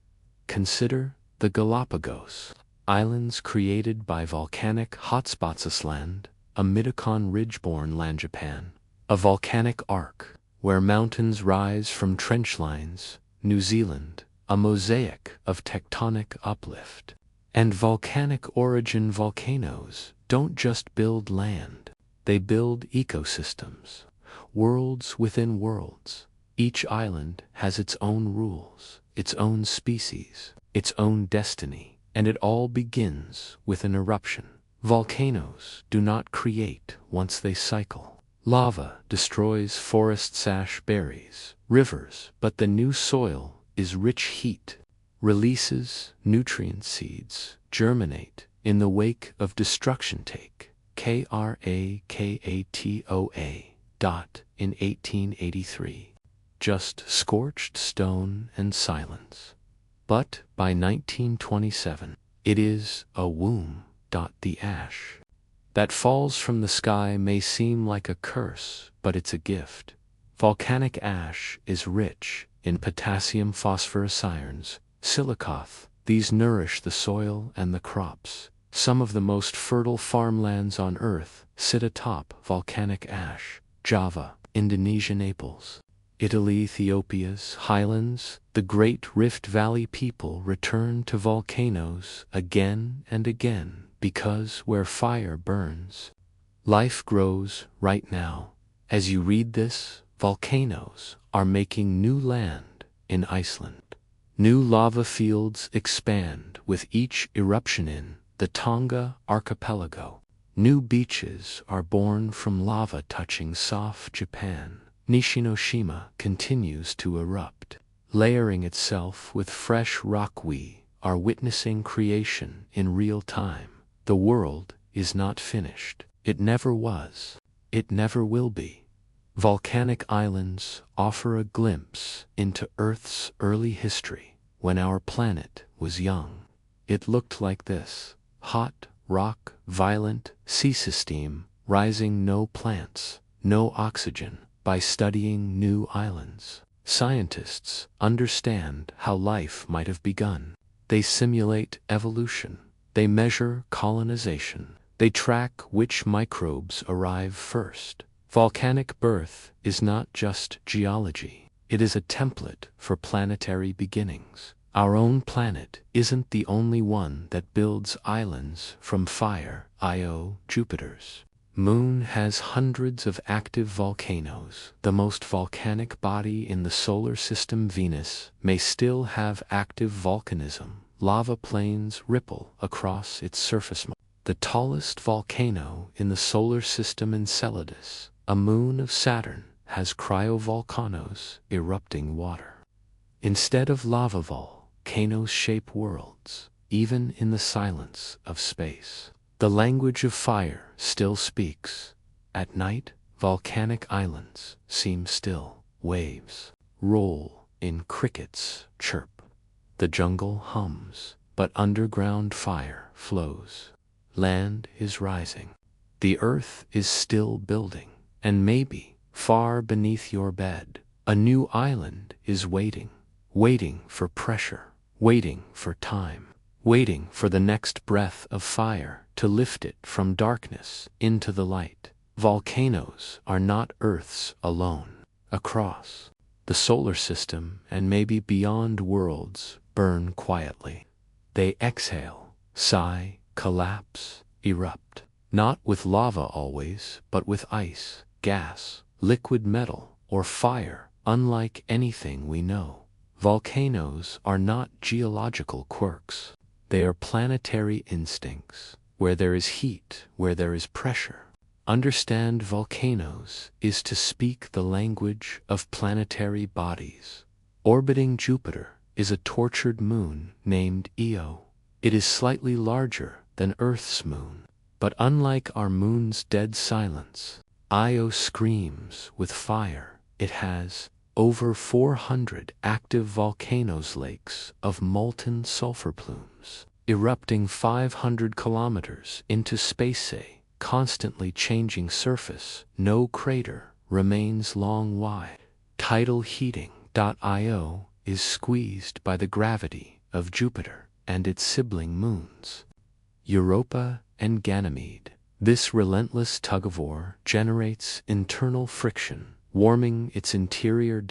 Consider the Galapagos Islands, created by volcanic hotspots. Island, a Midicon ridge-borne land. Japan, a volcanic arc where mountains rise from trench lines. New Zealand, a mosaic of tectonic uplift. And volcanic origin volcanoes don't just build land, they build ecosystems, worlds within worlds. Each island has its own rules, its own species, its own destiny, and it all begins with an eruption. Volcanoes do not create once they cycle. Lava destroys forests, ash buries rivers, but the new soil is rich. Heat releases nutrient. Seeds germinate in the wake of destruction. Take Krakatoa. In 1883. Just scorched stone and silence. But by 1927, it is a womb. The ash that falls from the sky may seem like a curse, but it's a gift. Volcanic ash is rich in potassium, phosphorus, irons, silicates. These nourish the soil and the crops. Some of the most fertile farmlands on Earth sit atop volcanic ash. Java, Indonesia, Naples, Italy, Ethiopia's highlands, the Great Rift Valley. People return to volcanoes again and again because where fire burns, life grows. Right now, as you read this, volcanoes are making new land in Iceland. New lava fields expand with each eruption in the Tonga archipelago. New beaches are born from lava touching soft Japan. Nishinoshima continues to erupt, layering itself with fresh rock. We are witnessing creation in real time. The world is not finished. It never was. It never will be. Volcanic islands offer a glimpse into Earth's early history. When our planet was young, it looked like this: hot rock, violent sea system rising, no plants, no oxygen. By studying new islands, scientists understand how life might have begun. They simulate evolution. They measure colonization. They track which microbes arrive first. Volcanic birth is not just geology. It is a template for planetary beginnings. Our own planet isn't the only one that builds islands from fire. Io, Jupiter's moon has hundreds of active volcanoes. The most volcanic body in the solar system, Venus, may still have active volcanism. Lava plains ripple across its surface. The tallest volcano in the solar system, Enceladus, a moon of Saturn, has cryovolcanoes erupting water. Instead of lava, volcanoes shape worlds, even in the silence of space. The language of fire still speaks. At night, volcanic islands seem still. Waves roll in, crickets chirp. The jungle hums, but underground fire flows. Land is rising. The earth is still building. And maybe, far beneath your bed, a new island is waiting. Waiting for pressure. Waiting for time. Waiting for the next breath of fire to to lift it from darkness into the light. Volcanoes are not Earth's alone. Across the solar system and maybe beyond worlds burn quietly. They exhale, sigh, collapse, erupt. Not with lava always, but with ice, gas, liquid metal, or fire, unlike anything we know. Volcanoes are not geological quirks. They are planetary instincts. Where there is heat, where there is pressure. Understand volcanoes is to speak the language of planetary bodies. Orbiting Jupiter is a tortured moon named Io. It is slightly larger than Earth's moon. But unlike our moon's dead silence, Io screams with fire. It has over 400 active volcanoes, lakes of molten sulfur plumes, erupting 500 kilometers into space, a constantly changing surface. No crater remains long wide. Tidal heating. Io is squeezed by the gravity of Jupiter and its sibling moons, Europa and Ganymede. This relentless tug-of-war generates internal friction, warming its interior.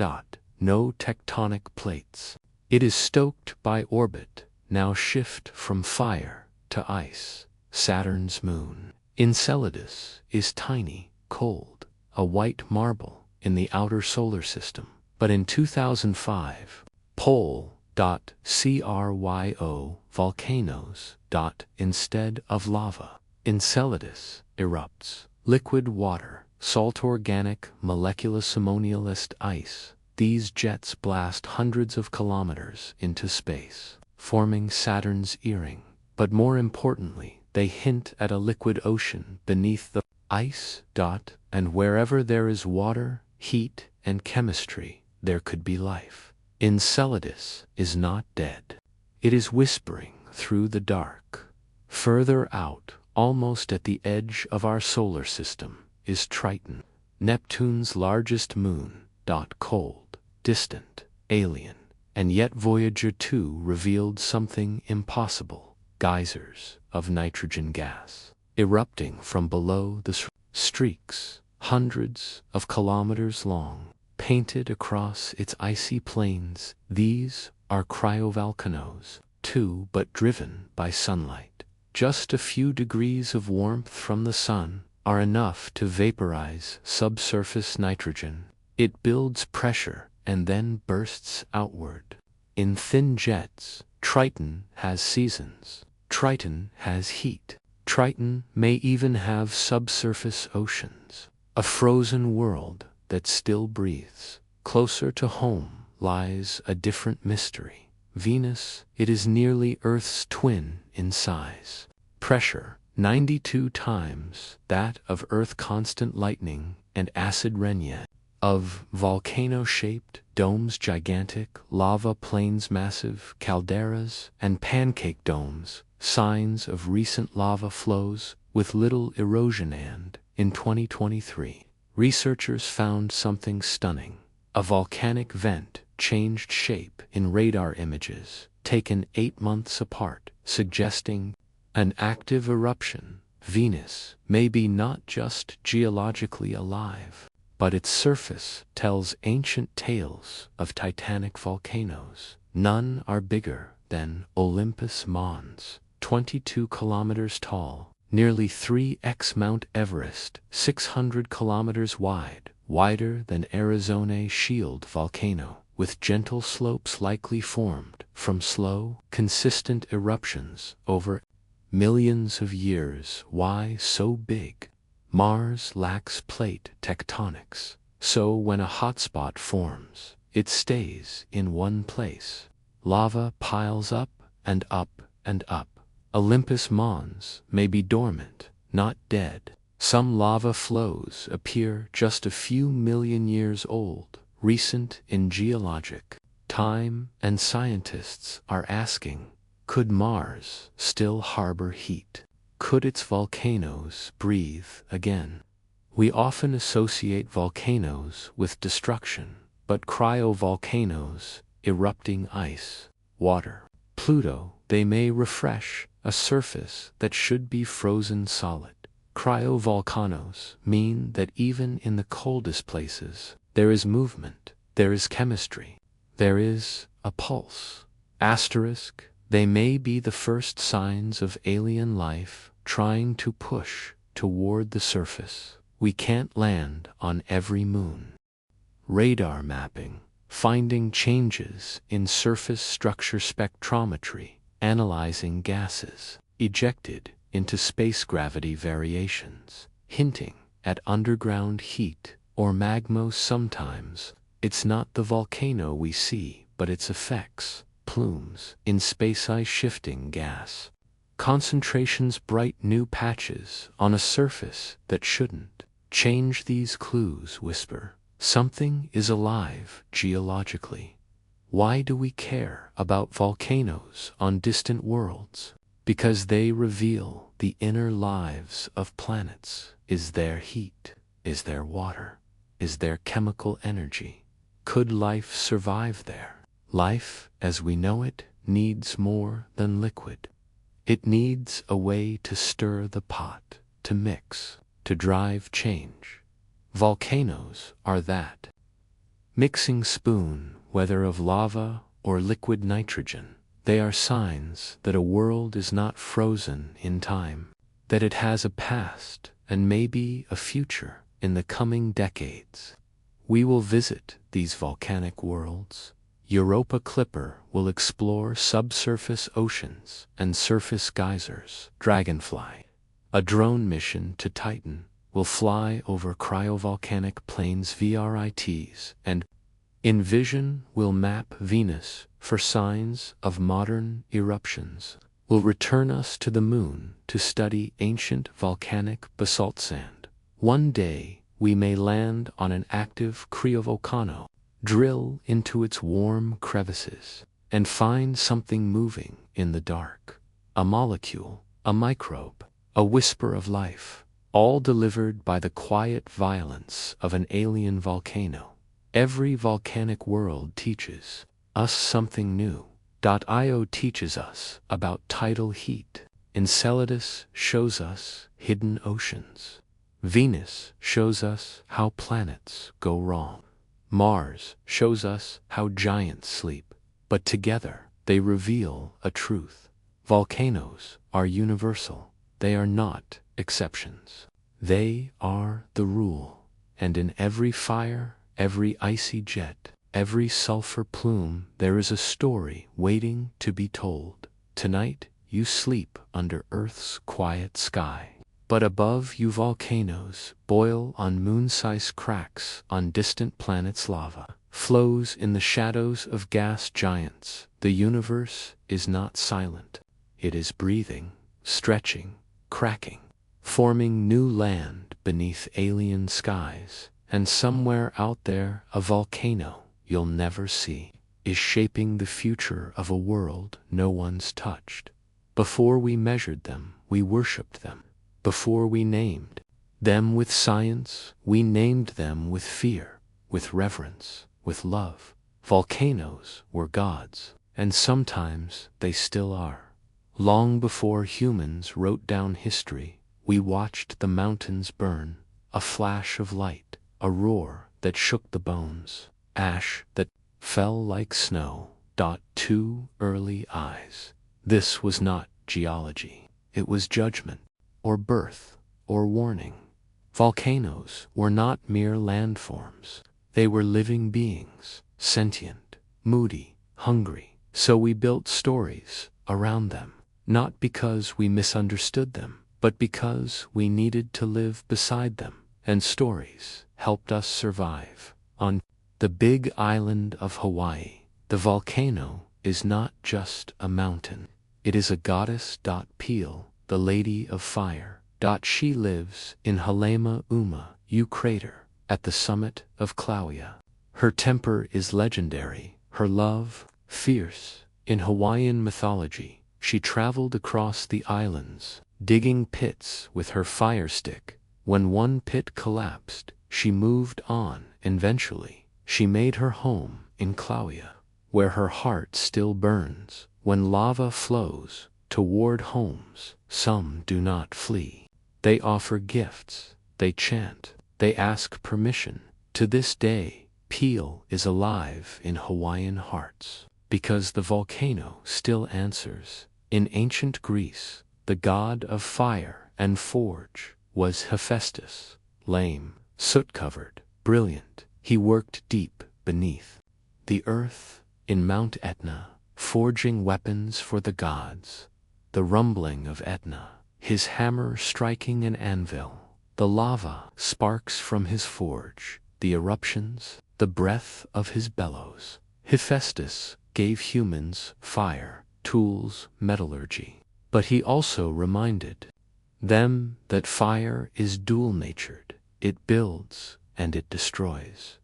No tectonic plates. It is stoked by orbit, now shift from fire to ice. Saturn's moon, Enceladus, is tiny, cold, a white marble in the outer solar system. But in 2005, cryo volcanoes. Instead of lava, Enceladus erupts. Liquid water, salt organic molecular ice. These jets blast hundreds of kilometers into space, forming Saturn's earring. But more importantly, they hint at a liquid ocean beneath the ice. And wherever there is water, heat, and chemistry, there could be life. Enceladus is not dead. It is whispering through the dark. Further out, almost at the edge of our solar system, is Triton, Neptune's largest moon. Cold, distant, alien. And yet Voyager 2 revealed something impossible. Geysers of nitrogen gas, erupting from below the streaks, hundreds of kilometers long, painted across its icy plains. These are cryovolcanoes, too, but driven by sunlight. Just a few degrees of warmth from the sun are enough to vaporize subsurface nitrogen. It builds pressure and then bursts outward. In thin jets, Triton has seasons. Triton has heat. Triton may even have subsurface oceans. A frozen world that still breathes. Closer to home lies a different mystery. Venus, it is nearly Earth's twin in size. Pressure, 92 times that of Earth. Constant lightning and acid rain of volcano-shaped domes, gigantic lava plains, massive calderas, and pancake domes, signs of recent lava flows with little erosion. And in 2023, researchers found something stunning. A volcanic vent changed shape in radar images taken 8 months apart, suggesting an active eruption. Venus may be not just geologically alive, but its surface tells ancient tales of titanic volcanoes. None are bigger than Olympus Mons, 22 kilometers tall, nearly 3x Mount Everest, 600 kilometers wide, wider than Arizona's Shield volcano, with gentle slopes likely formed from slow, consistent eruptions over millions of years. Why so big? Mars lacks plate tectonics, so when a hotspot forms, it stays in one place. Lava piles up and up and up. Olympus Mons may be dormant, not dead. Some lava flows appear just a few million years old, recent in geologic time, and scientists are asking, could Mars still harbor heat? Could its volcanoes breathe again? We often associate volcanoes with destruction, but cryovolcanoes, erupting ice, water. Pluto, they may refresh, a surface that should be frozen solid. Cryovolcanoes mean that even in the coldest places, there is movement, there is chemistry, there is a pulse. Asterisk, they may be the first signs of alien life trying to push toward the surface. We can't land on every moon. Radar mapping, finding changes in surface structure spectrometry, analyzing gases ejected into space gravity variations, hinting at underground heat or magma. Sometimes it's not the volcano we see, but its effects, plumes in space ice, shifting gas concentrations, bright new patches on a surface that shouldn't. Change these clues whisper. Something is alive geologically. Why do we care about volcanoes on distant worlds? Because they reveal the inner lives of planets. Is there heat? Is there water? Is there chemical energy? Could life survive there? Life, as we know it, needs more than liquid. It needs a way to stir the pot, to mix, to drive change. Volcanoes are that mixing spoon, whether of lava or liquid nitrogen. They are signs that a world is not frozen in time, that it has a past and maybe a future in the coming decades. We will visit these volcanic worlds. Europa Clipper will explore subsurface oceans and surface geysers. Dragonfly, a drone mission to Titan, will fly over cryovolcanic plains. VRITs and Envision will map Venus for signs of modern eruptions. Will return us to the moon to study ancient volcanic basalt sand. One day we may land on an active cryovolcano, drill into its warm crevices, and find something moving in the dark. A molecule, a microbe, a whisper of life, all delivered by the quiet violence of an alien volcano. Every volcanic world teaches us something new. Io teaches us about tidal heat. Enceladus shows us hidden oceans. Venus shows us how planets go wrong. Mars shows us how giants sleep. But together they reveal a truth. Volcanoes are universal. They are not exceptions. They are the rule. And in every fire, every icy jet, every sulfur plume, there is a story waiting to be told. Tonight you sleep under Earth's quiet sky. But above you volcanoes boil on moon-sized cracks on distant planets. Lava flows in the shadows of gas giants. The universe is not silent. It is breathing, stretching, cracking, forming new land beneath alien skies. And somewhere out there, a volcano you'll never see is shaping the future of a world no one's touched. Before we measured them, we worshipped them. Before we named them with science, we named them with fear, with reverence, with love. Volcanoes were gods, and sometimes they still are. Long before humans wrote down history, we watched the mountains burn, a flash of light, a roar that shook the bones, ash that fell like snow. Two early eyes. This was not geology. It was judgment, or birth, or warning. Volcanoes were not mere landforms. They were living beings, sentient, moody, hungry. So we built stories around them, not because we misunderstood them, but because we needed to live beside them. And stories helped us survive. On the big island of Hawaii, the volcano is not just a mountain. It is a goddess. Peel, the Lady of Fire. She lives in Halema Uma, U crater, at the summit of Klauia. Her temper is legendary, her love fierce. In Hawaiian mythology, she traveled across the islands, digging pits with her fire stick. When one pit collapsed, she moved on. Eventually, she made her home in Klauia, where her heart still burns. When lava flows, toward homes, some do not flee. They offer gifts, they chant, they ask permission. To this day, Peel is alive in Hawaiian hearts, because the volcano still answers. In ancient Greece, the god of fire and forge was Hephaestus. Lame, soot-covered, brilliant, he worked deep beneath the earth in Mount Etna, forging weapons for the gods. The rumbling of Etna, his hammer striking an anvil, the lava sparks from his forge, the eruptions, the breath of his bellows. Hephaestus gave humans fire, tools, metallurgy. But he also reminded them that fire is dual-natured. It builds and it destroys.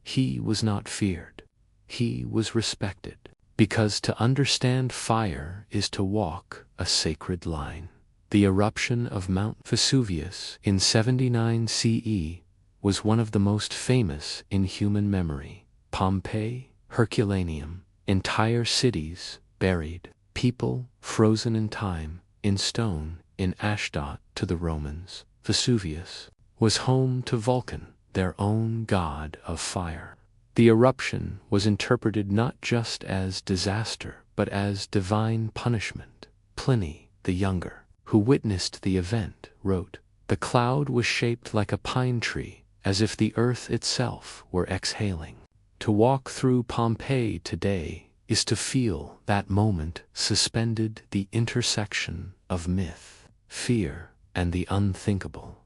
He was not feared. He was respected, because to understand fire is to walk a sacred line. The eruption of Mount Vesuvius in 79 CE was one of the most famous in human memory. Pompeii, Herculaneum, entire cities buried, people frozen in time, in stone, in Ashdod. To the Romans, Vesuvius was home to Vulcan, their own god of fire. The eruption was interpreted not just as disaster, but as divine punishment. Pliny the Younger, who witnessed the event, wrote, "The cloud was shaped like a pine tree, as if the earth itself were exhaling." To walk through Pompeii today is to feel that moment suspended, the intersection of myth, fear, and the unthinkable.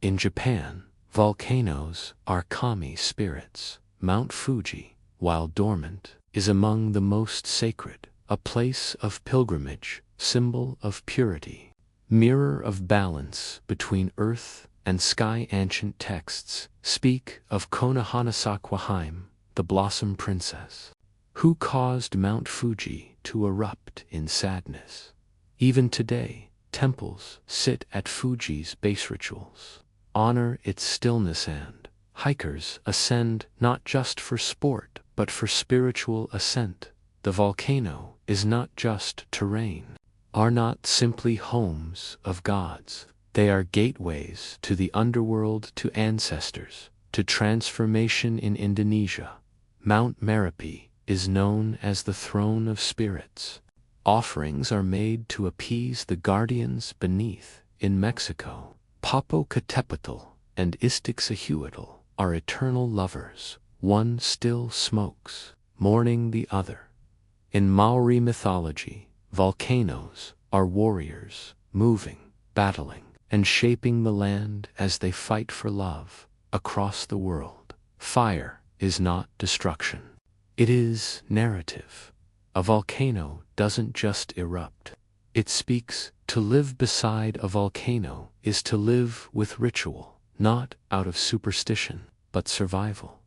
In Japan, volcanoes are kami spirits. Mount Fuji, while dormant, is among the most sacred, a place of pilgrimage, symbol of purity, mirror of balance between earth and sky. Ancient texts speak of Konohanasakuaheim, the blossom princess, who caused Mount Fuji to erupt in sadness. Even today, temples sit at Fuji's base. Rituals honor its stillness, and hikers ascend not just for sport, but for spiritual ascent. The volcano is not just terrain, are not simply homes of gods. They are gateways to the underworld, to ancestors, to transformation. In Indonesia, Mount Merapi is known as the throne of spirits. Offerings are made to appease the guardians beneath. In Mexico, Popocatépetl and Iztaccíhuatl are eternal lovers. One still smokes, mourning the other. In Maori mythology, volcanoes are warriors, moving, battling, and shaping the land as they fight for love. Across the world, fire is not destruction. It is narrative. A volcano doesn't just erupt. It speaks. To live beside a volcano is to live with ritual, not out of superstition, but survival.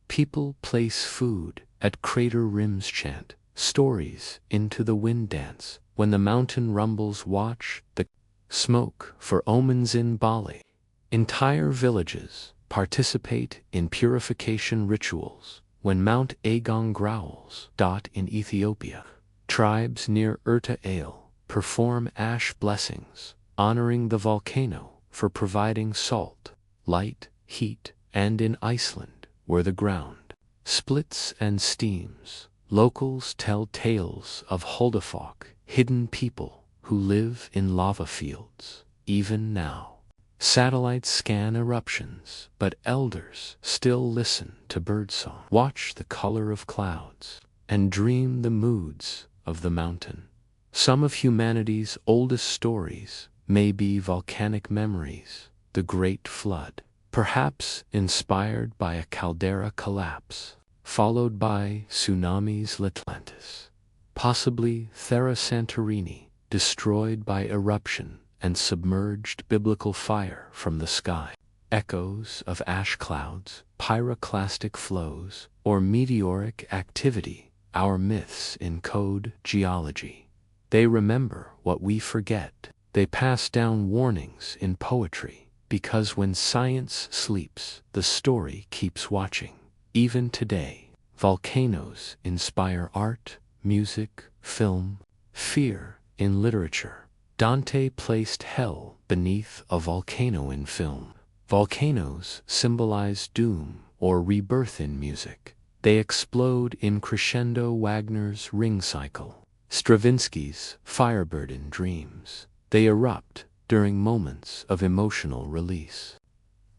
People place food at crater rims, chant stories into the wind, dance when the mountain rumbles, watch the smoke for omens. In Bali, entire villages participate in purification rituals when Mount Agong growls. In Ethiopia, tribes near Erta Ale perform ash blessings, honoring the volcano for providing salt, light, heat. And in Iceland, where the ground splits and steams, locals tell tales of Huldafolk, hidden people who live in lava fields. Even now, satellites scan eruptions, but elders still listen to birdsong, watch the color of clouds, and dream the moods of the mountain. Some of humanity's oldest stories may be volcanic memories. The Great Flood, perhaps inspired by a caldera collapse, followed by tsunamis. Atlantis, possibly Thera Santorini, destroyed by eruption and submerged. Biblical fire from the sky, echoes of ash clouds, pyroclastic flows, or meteoric activity. Our myths encode geology. They remember what we forget. They pass down warnings in poetry, because when science sleeps, the story keeps watching. Even today, volcanoes inspire art, music, film. Fear in literature. Dante placed hell beneath a volcano in film. Volcanoes symbolize doom or rebirth in music. They explode in crescendo Wagner's Ring Cycle, Stravinsky's Firebird in Dreams. They erupt during moments of emotional release.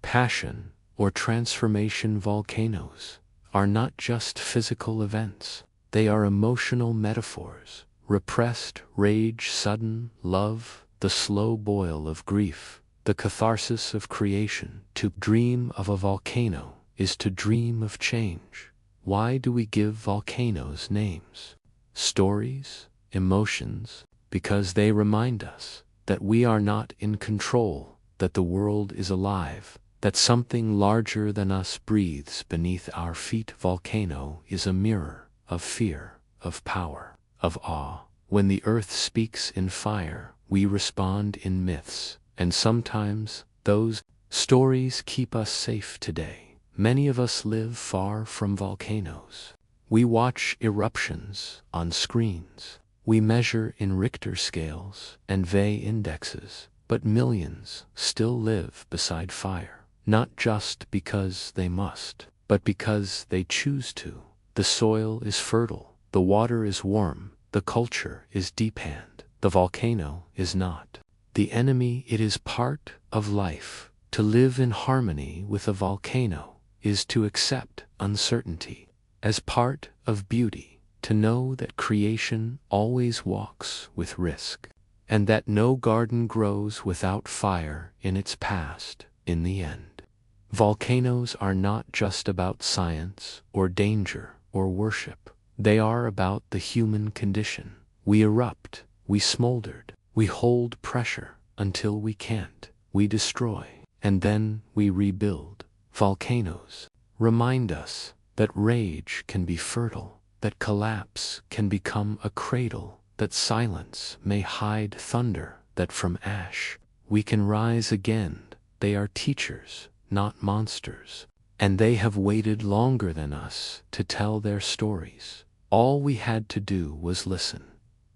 Passion or transformation. Volcanoes are not just physical events. They are emotional metaphors. Repressed rage, sudden love, the slow boil of grief, the catharsis of creation. To dream of a volcano is to dream of change. Why do we give volcanoes names? Stories, emotions, because they remind us that we are not in control, that the world is alive, that something larger than us breathes beneath our feet. Volcano is a mirror of fear, of power, of awe. When the earth speaks in fire, we respond in myths, and sometimes those stories keep us safe today. Many of us live far from volcanoes. We watch eruptions on screens. We measure in Richter scales and Vey indexes, but millions still live beside fire, not just because they must, but because they choose to. The soil is fertile, the water is warm, the culture is deep-hand. The volcano is not the enemy, it is part of life. To live in harmony with a volcano is to accept uncertainty as part of beauty, to know that creation always walks with risk, and that no garden grows without fire in its past. In the end, volcanoes are not just about science or danger or worship. They are about the human condition. We erupt, we smoldered, we hold pressure until we can't, we destroy, and then we rebuild. Volcanoes remind us that rage can be fertile, that collapse can become a cradle, that silence may hide thunder, that from ash we can rise again. They are teachers, not monsters, and they have waited longer than us to tell their stories. All we had to do was listen.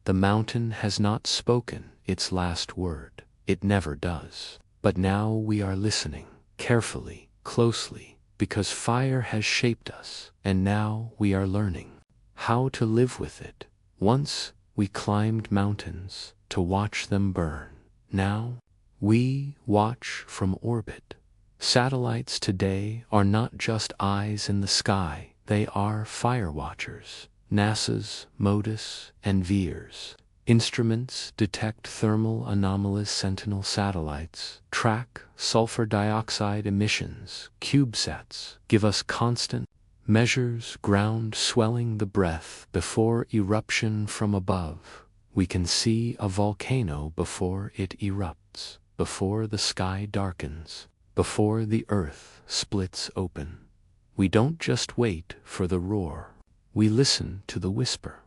The mountain has not spoken its last word. It never does. But now we are listening, carefully, closely, because fire has shaped us, and now we are learning how to live with it. Once we climbed mountains to watch them burn. Now we watch from orbit. Satellites today are not just eyes in the sky, they are firewatchers. NASA's MODIS and VEERS instruments detect thermal anomalies. Sentinel satellites track sulfur dioxide emissions. CubeSats give us constant measures. Ground swelling the breath before eruption. From above, we can see a volcano before it erupts, before the sky darkens, before the earth splits open. We don't just wait for the roar. We listen to the whisper.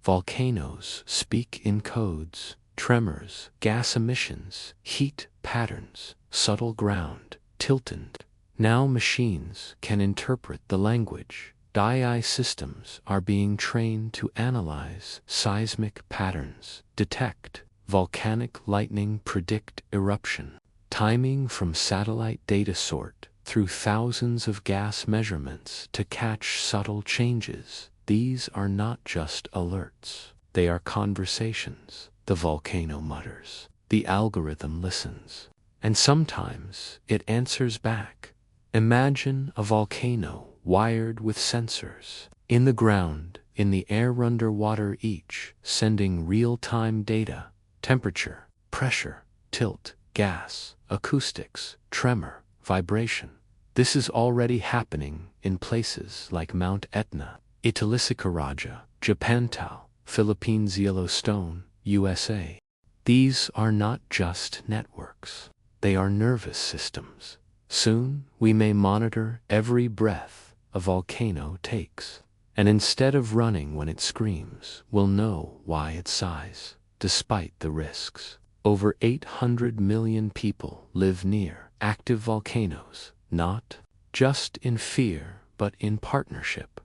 Volcanoes speak in codes, tremors, gas emissions, heat patterns, subtle ground, tilted. Now machines can interpret the language. AI systems are being trained to analyze seismic patterns, detect volcanic lightning, predict eruption. Timing from satellite data sort through thousands of gas measurements to catch subtle changes. These are not just alerts, they are conversations. The volcano mutters, the algorithm listens, and sometimes it answers back. Imagine a volcano wired with sensors in the ground, in the air, underwater, each sending real-time data: temperature, pressure, tilt, gas, acoustics, tremor, vibration. This is already happening in places like Mount Etna, Italicicaraja, Japantal, Philippines, Yellowstone, USA. These are not just networks, they are nervous systems. Soon we may monitor every breath a volcano takes, and instead of running when it screams, we'll know why it sighs, despite the risks. Over 800 million people live near active volcanoes, not just in fear, but in partnership.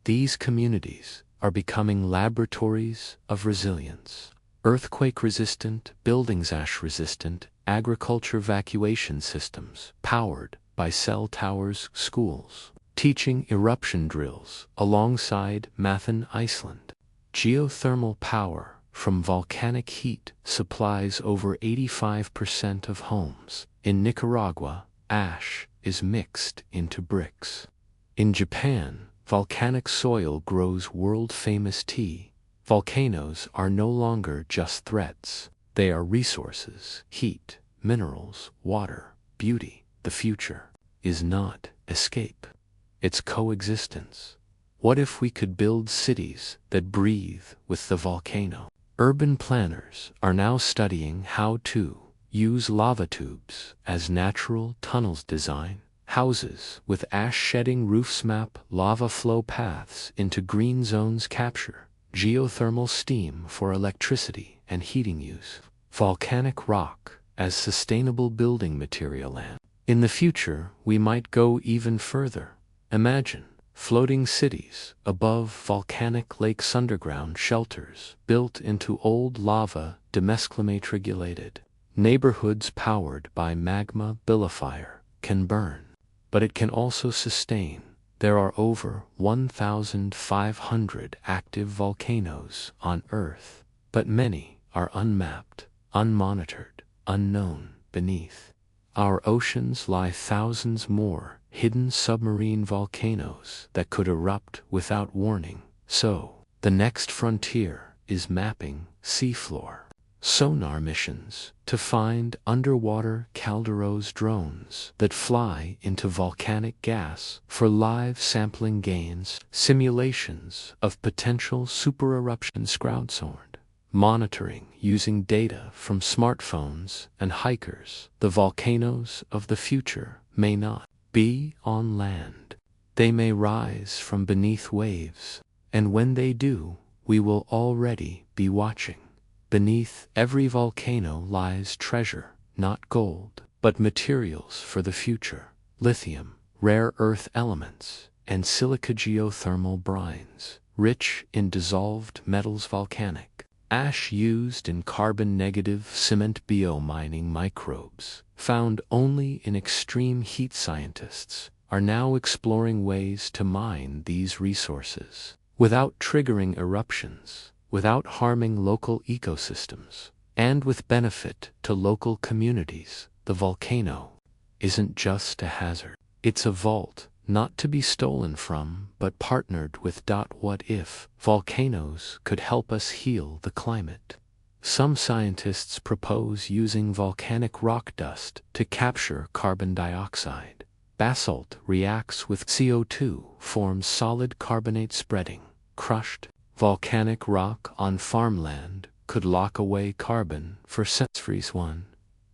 These communities are becoming laboratories of resilience. earthquake-resistant, buildings ash-resistant, agriculture evacuation systems powered by cell towers, schools, teaching eruption drills alongside Mathen, Iceland. Geothermal power from volcanic heat supplies over 85% of homes. In Nicaragua, ash is mixed into bricks. In Japan, volcanic soil grows world-famous tea. Volcanoes are no longer just threats. They are resources, heat, minerals, water, beauty. The future is not escape. It's coexistence. What if we could build cities that breathe with the volcano? Urban planners are now studying how to use lava tubes as natural tunnels, design houses with ash-shedding roofs, map lava flow paths into green zones, capture geothermal steam for electricity and heating use, volcanic rock as sustainable building material. And in the future, we might go even further. Imagine floating cities above volcanic lakes, underground shelters built into old lava, demesclimate-regulated neighborhoods powered by magma. Fire can burn, but it can also sustain. There are over 1,500 active volcanoes on Earth, but many are unmapped, unmonitored, unknown. Beneath our oceans lie thousands more hidden submarine volcanoes that could erupt without warning. So, the next frontier is mapping seafloor sonar missions to find underwater calderos, drones that fly into volcanic gas for live sampling gains, simulations of potential supereruptions, crowdsourced monitoring using data from smartphones and hikers. The volcanoes of the future may not be on land. They may rise from beneath waves, and when they do, we will already be watching. Beneath every volcano lies treasure, not gold, but materials for the future: lithium, rare earth elements, and silica. Geothermal brines, rich in dissolved metals, volcanic ash used in carbon-negative cement, biomining microbes found only in extreme heat. Scientists are now exploring ways to mine these resources without triggering eruptions, without harming local ecosystems, and with benefit to local communities. The volcano isn't just a hazard. It's a vault, not to be stolen from, but partnered with. What if volcanoes could help us heal the climate? Some scientists propose using volcanic rock dust to capture carbon dioxide. Basalt reacts with CO2, forms solid carbonate. Spreading crushed volcanic rock on farmland could lock away carbon for centuries. 1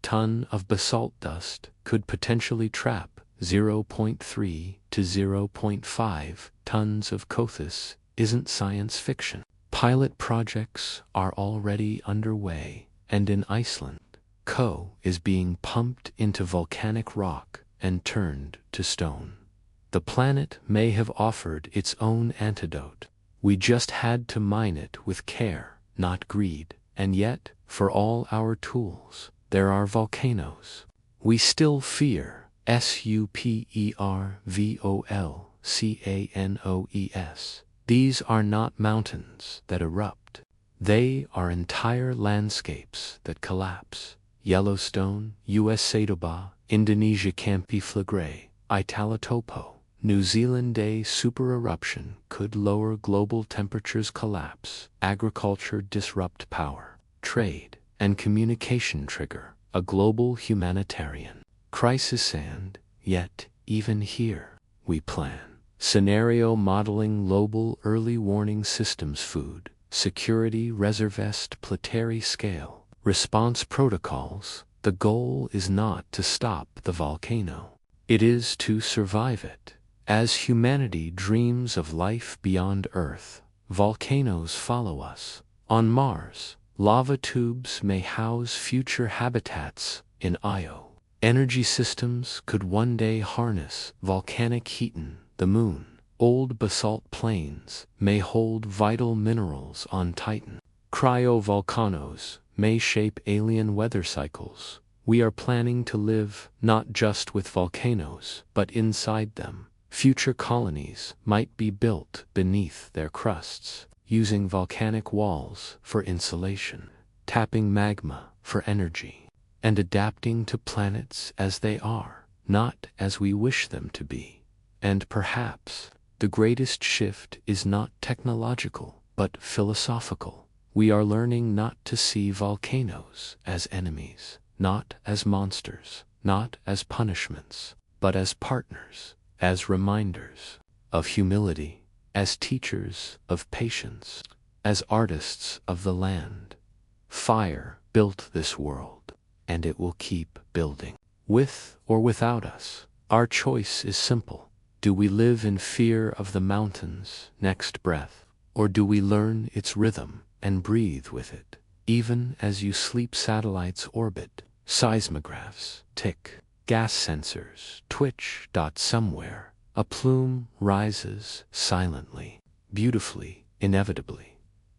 ton of basalt dust could potentially trap 0.3 to 0.5 tons of Cothis. Isn't science fiction. Pilot projects are already underway, and in Iceland, Co is being pumped into volcanic rock and turned to stone. The planet may have offered its own antidote. We just had to mine it with care, not greed. And yet, for all our tools, there are volcanoes we still fear. Supervolcanoes. These are not mountains that erupt. They are entire landscapes that collapse. Yellowstone, USA. Toba, Indonesia. Campi Flegrei, Italatopo, New Zealand. A supereruption could lower global temperatures, collapse agriculture, disrupt power, trade, and communication, trigger a global humanitarian crisis. And yet, even here, we plan scenario modeling, global early warning systems, food security, reservest, planetary scale response protocols. The goal is not to stop the volcano. It is to survive it. As humanity dreams of life beyond Earth, volcanoes follow us. On Mars, lava tubes may house future habitats. In Io, energy systems could one day harness volcanic heat. In the Moon, old basalt plains may hold vital minerals. On Titan, Cryovolcanoes may shape alien weather cycles. We are planning to live not just with volcanoes, but inside them. Future colonies might be built beneath their crusts, using volcanic walls for insulation, tapping magma for energy, and adapting to planets as they are, not as we wish them to be. And perhaps the greatest shift is not technological, but philosophical. We are learning not to see volcanoes as enemies, not as monsters, not as punishments, but as partners, as reminders of humility, as teachers of patience, as artists of the land. Fire built this world, and it will keep building. With or without us, our choice is simple. Do we live in fear of the mountain's next breath, or do we learn its rhythm and breathe with it? Even as you sleep, satellites orbit, seismographs tick, gas sensors twitch. Somewhere, a plume rises silently, beautifully, inevitably.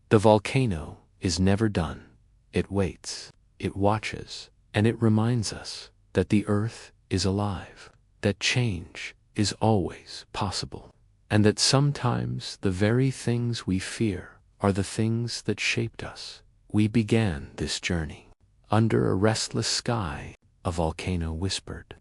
The volcano is never done. It waits, it watches, and it reminds us that the earth is alive, that change is always possible, and that sometimes the very things we fear are the things that shaped us. We began this journey under a restless sky, a volcano whispered,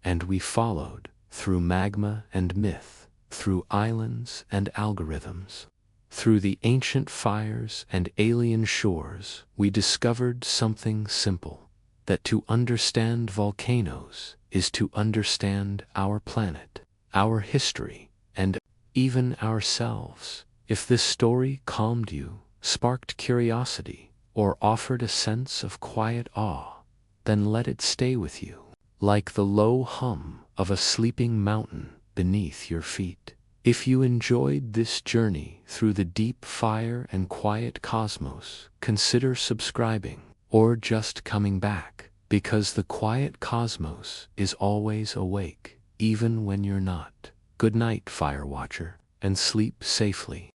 and we followed through magma and myth, through islands and algorithms, through the ancient fires and alien shores. We discovered something simple, that to understand volcanoes is to understand our planet, our history, and even ourselves. If this story calmed you, sparked curiosity, or offered a sense of quiet awe, then let it stay with you, like the low hum of a sleeping mountain beneath your feet. If you enjoyed this journey through the deep fire and quiet cosmos, consider subscribing, or just coming back, because the quiet cosmos is always awake, even when you're not. Good night, Firewatcher, and sleep safely.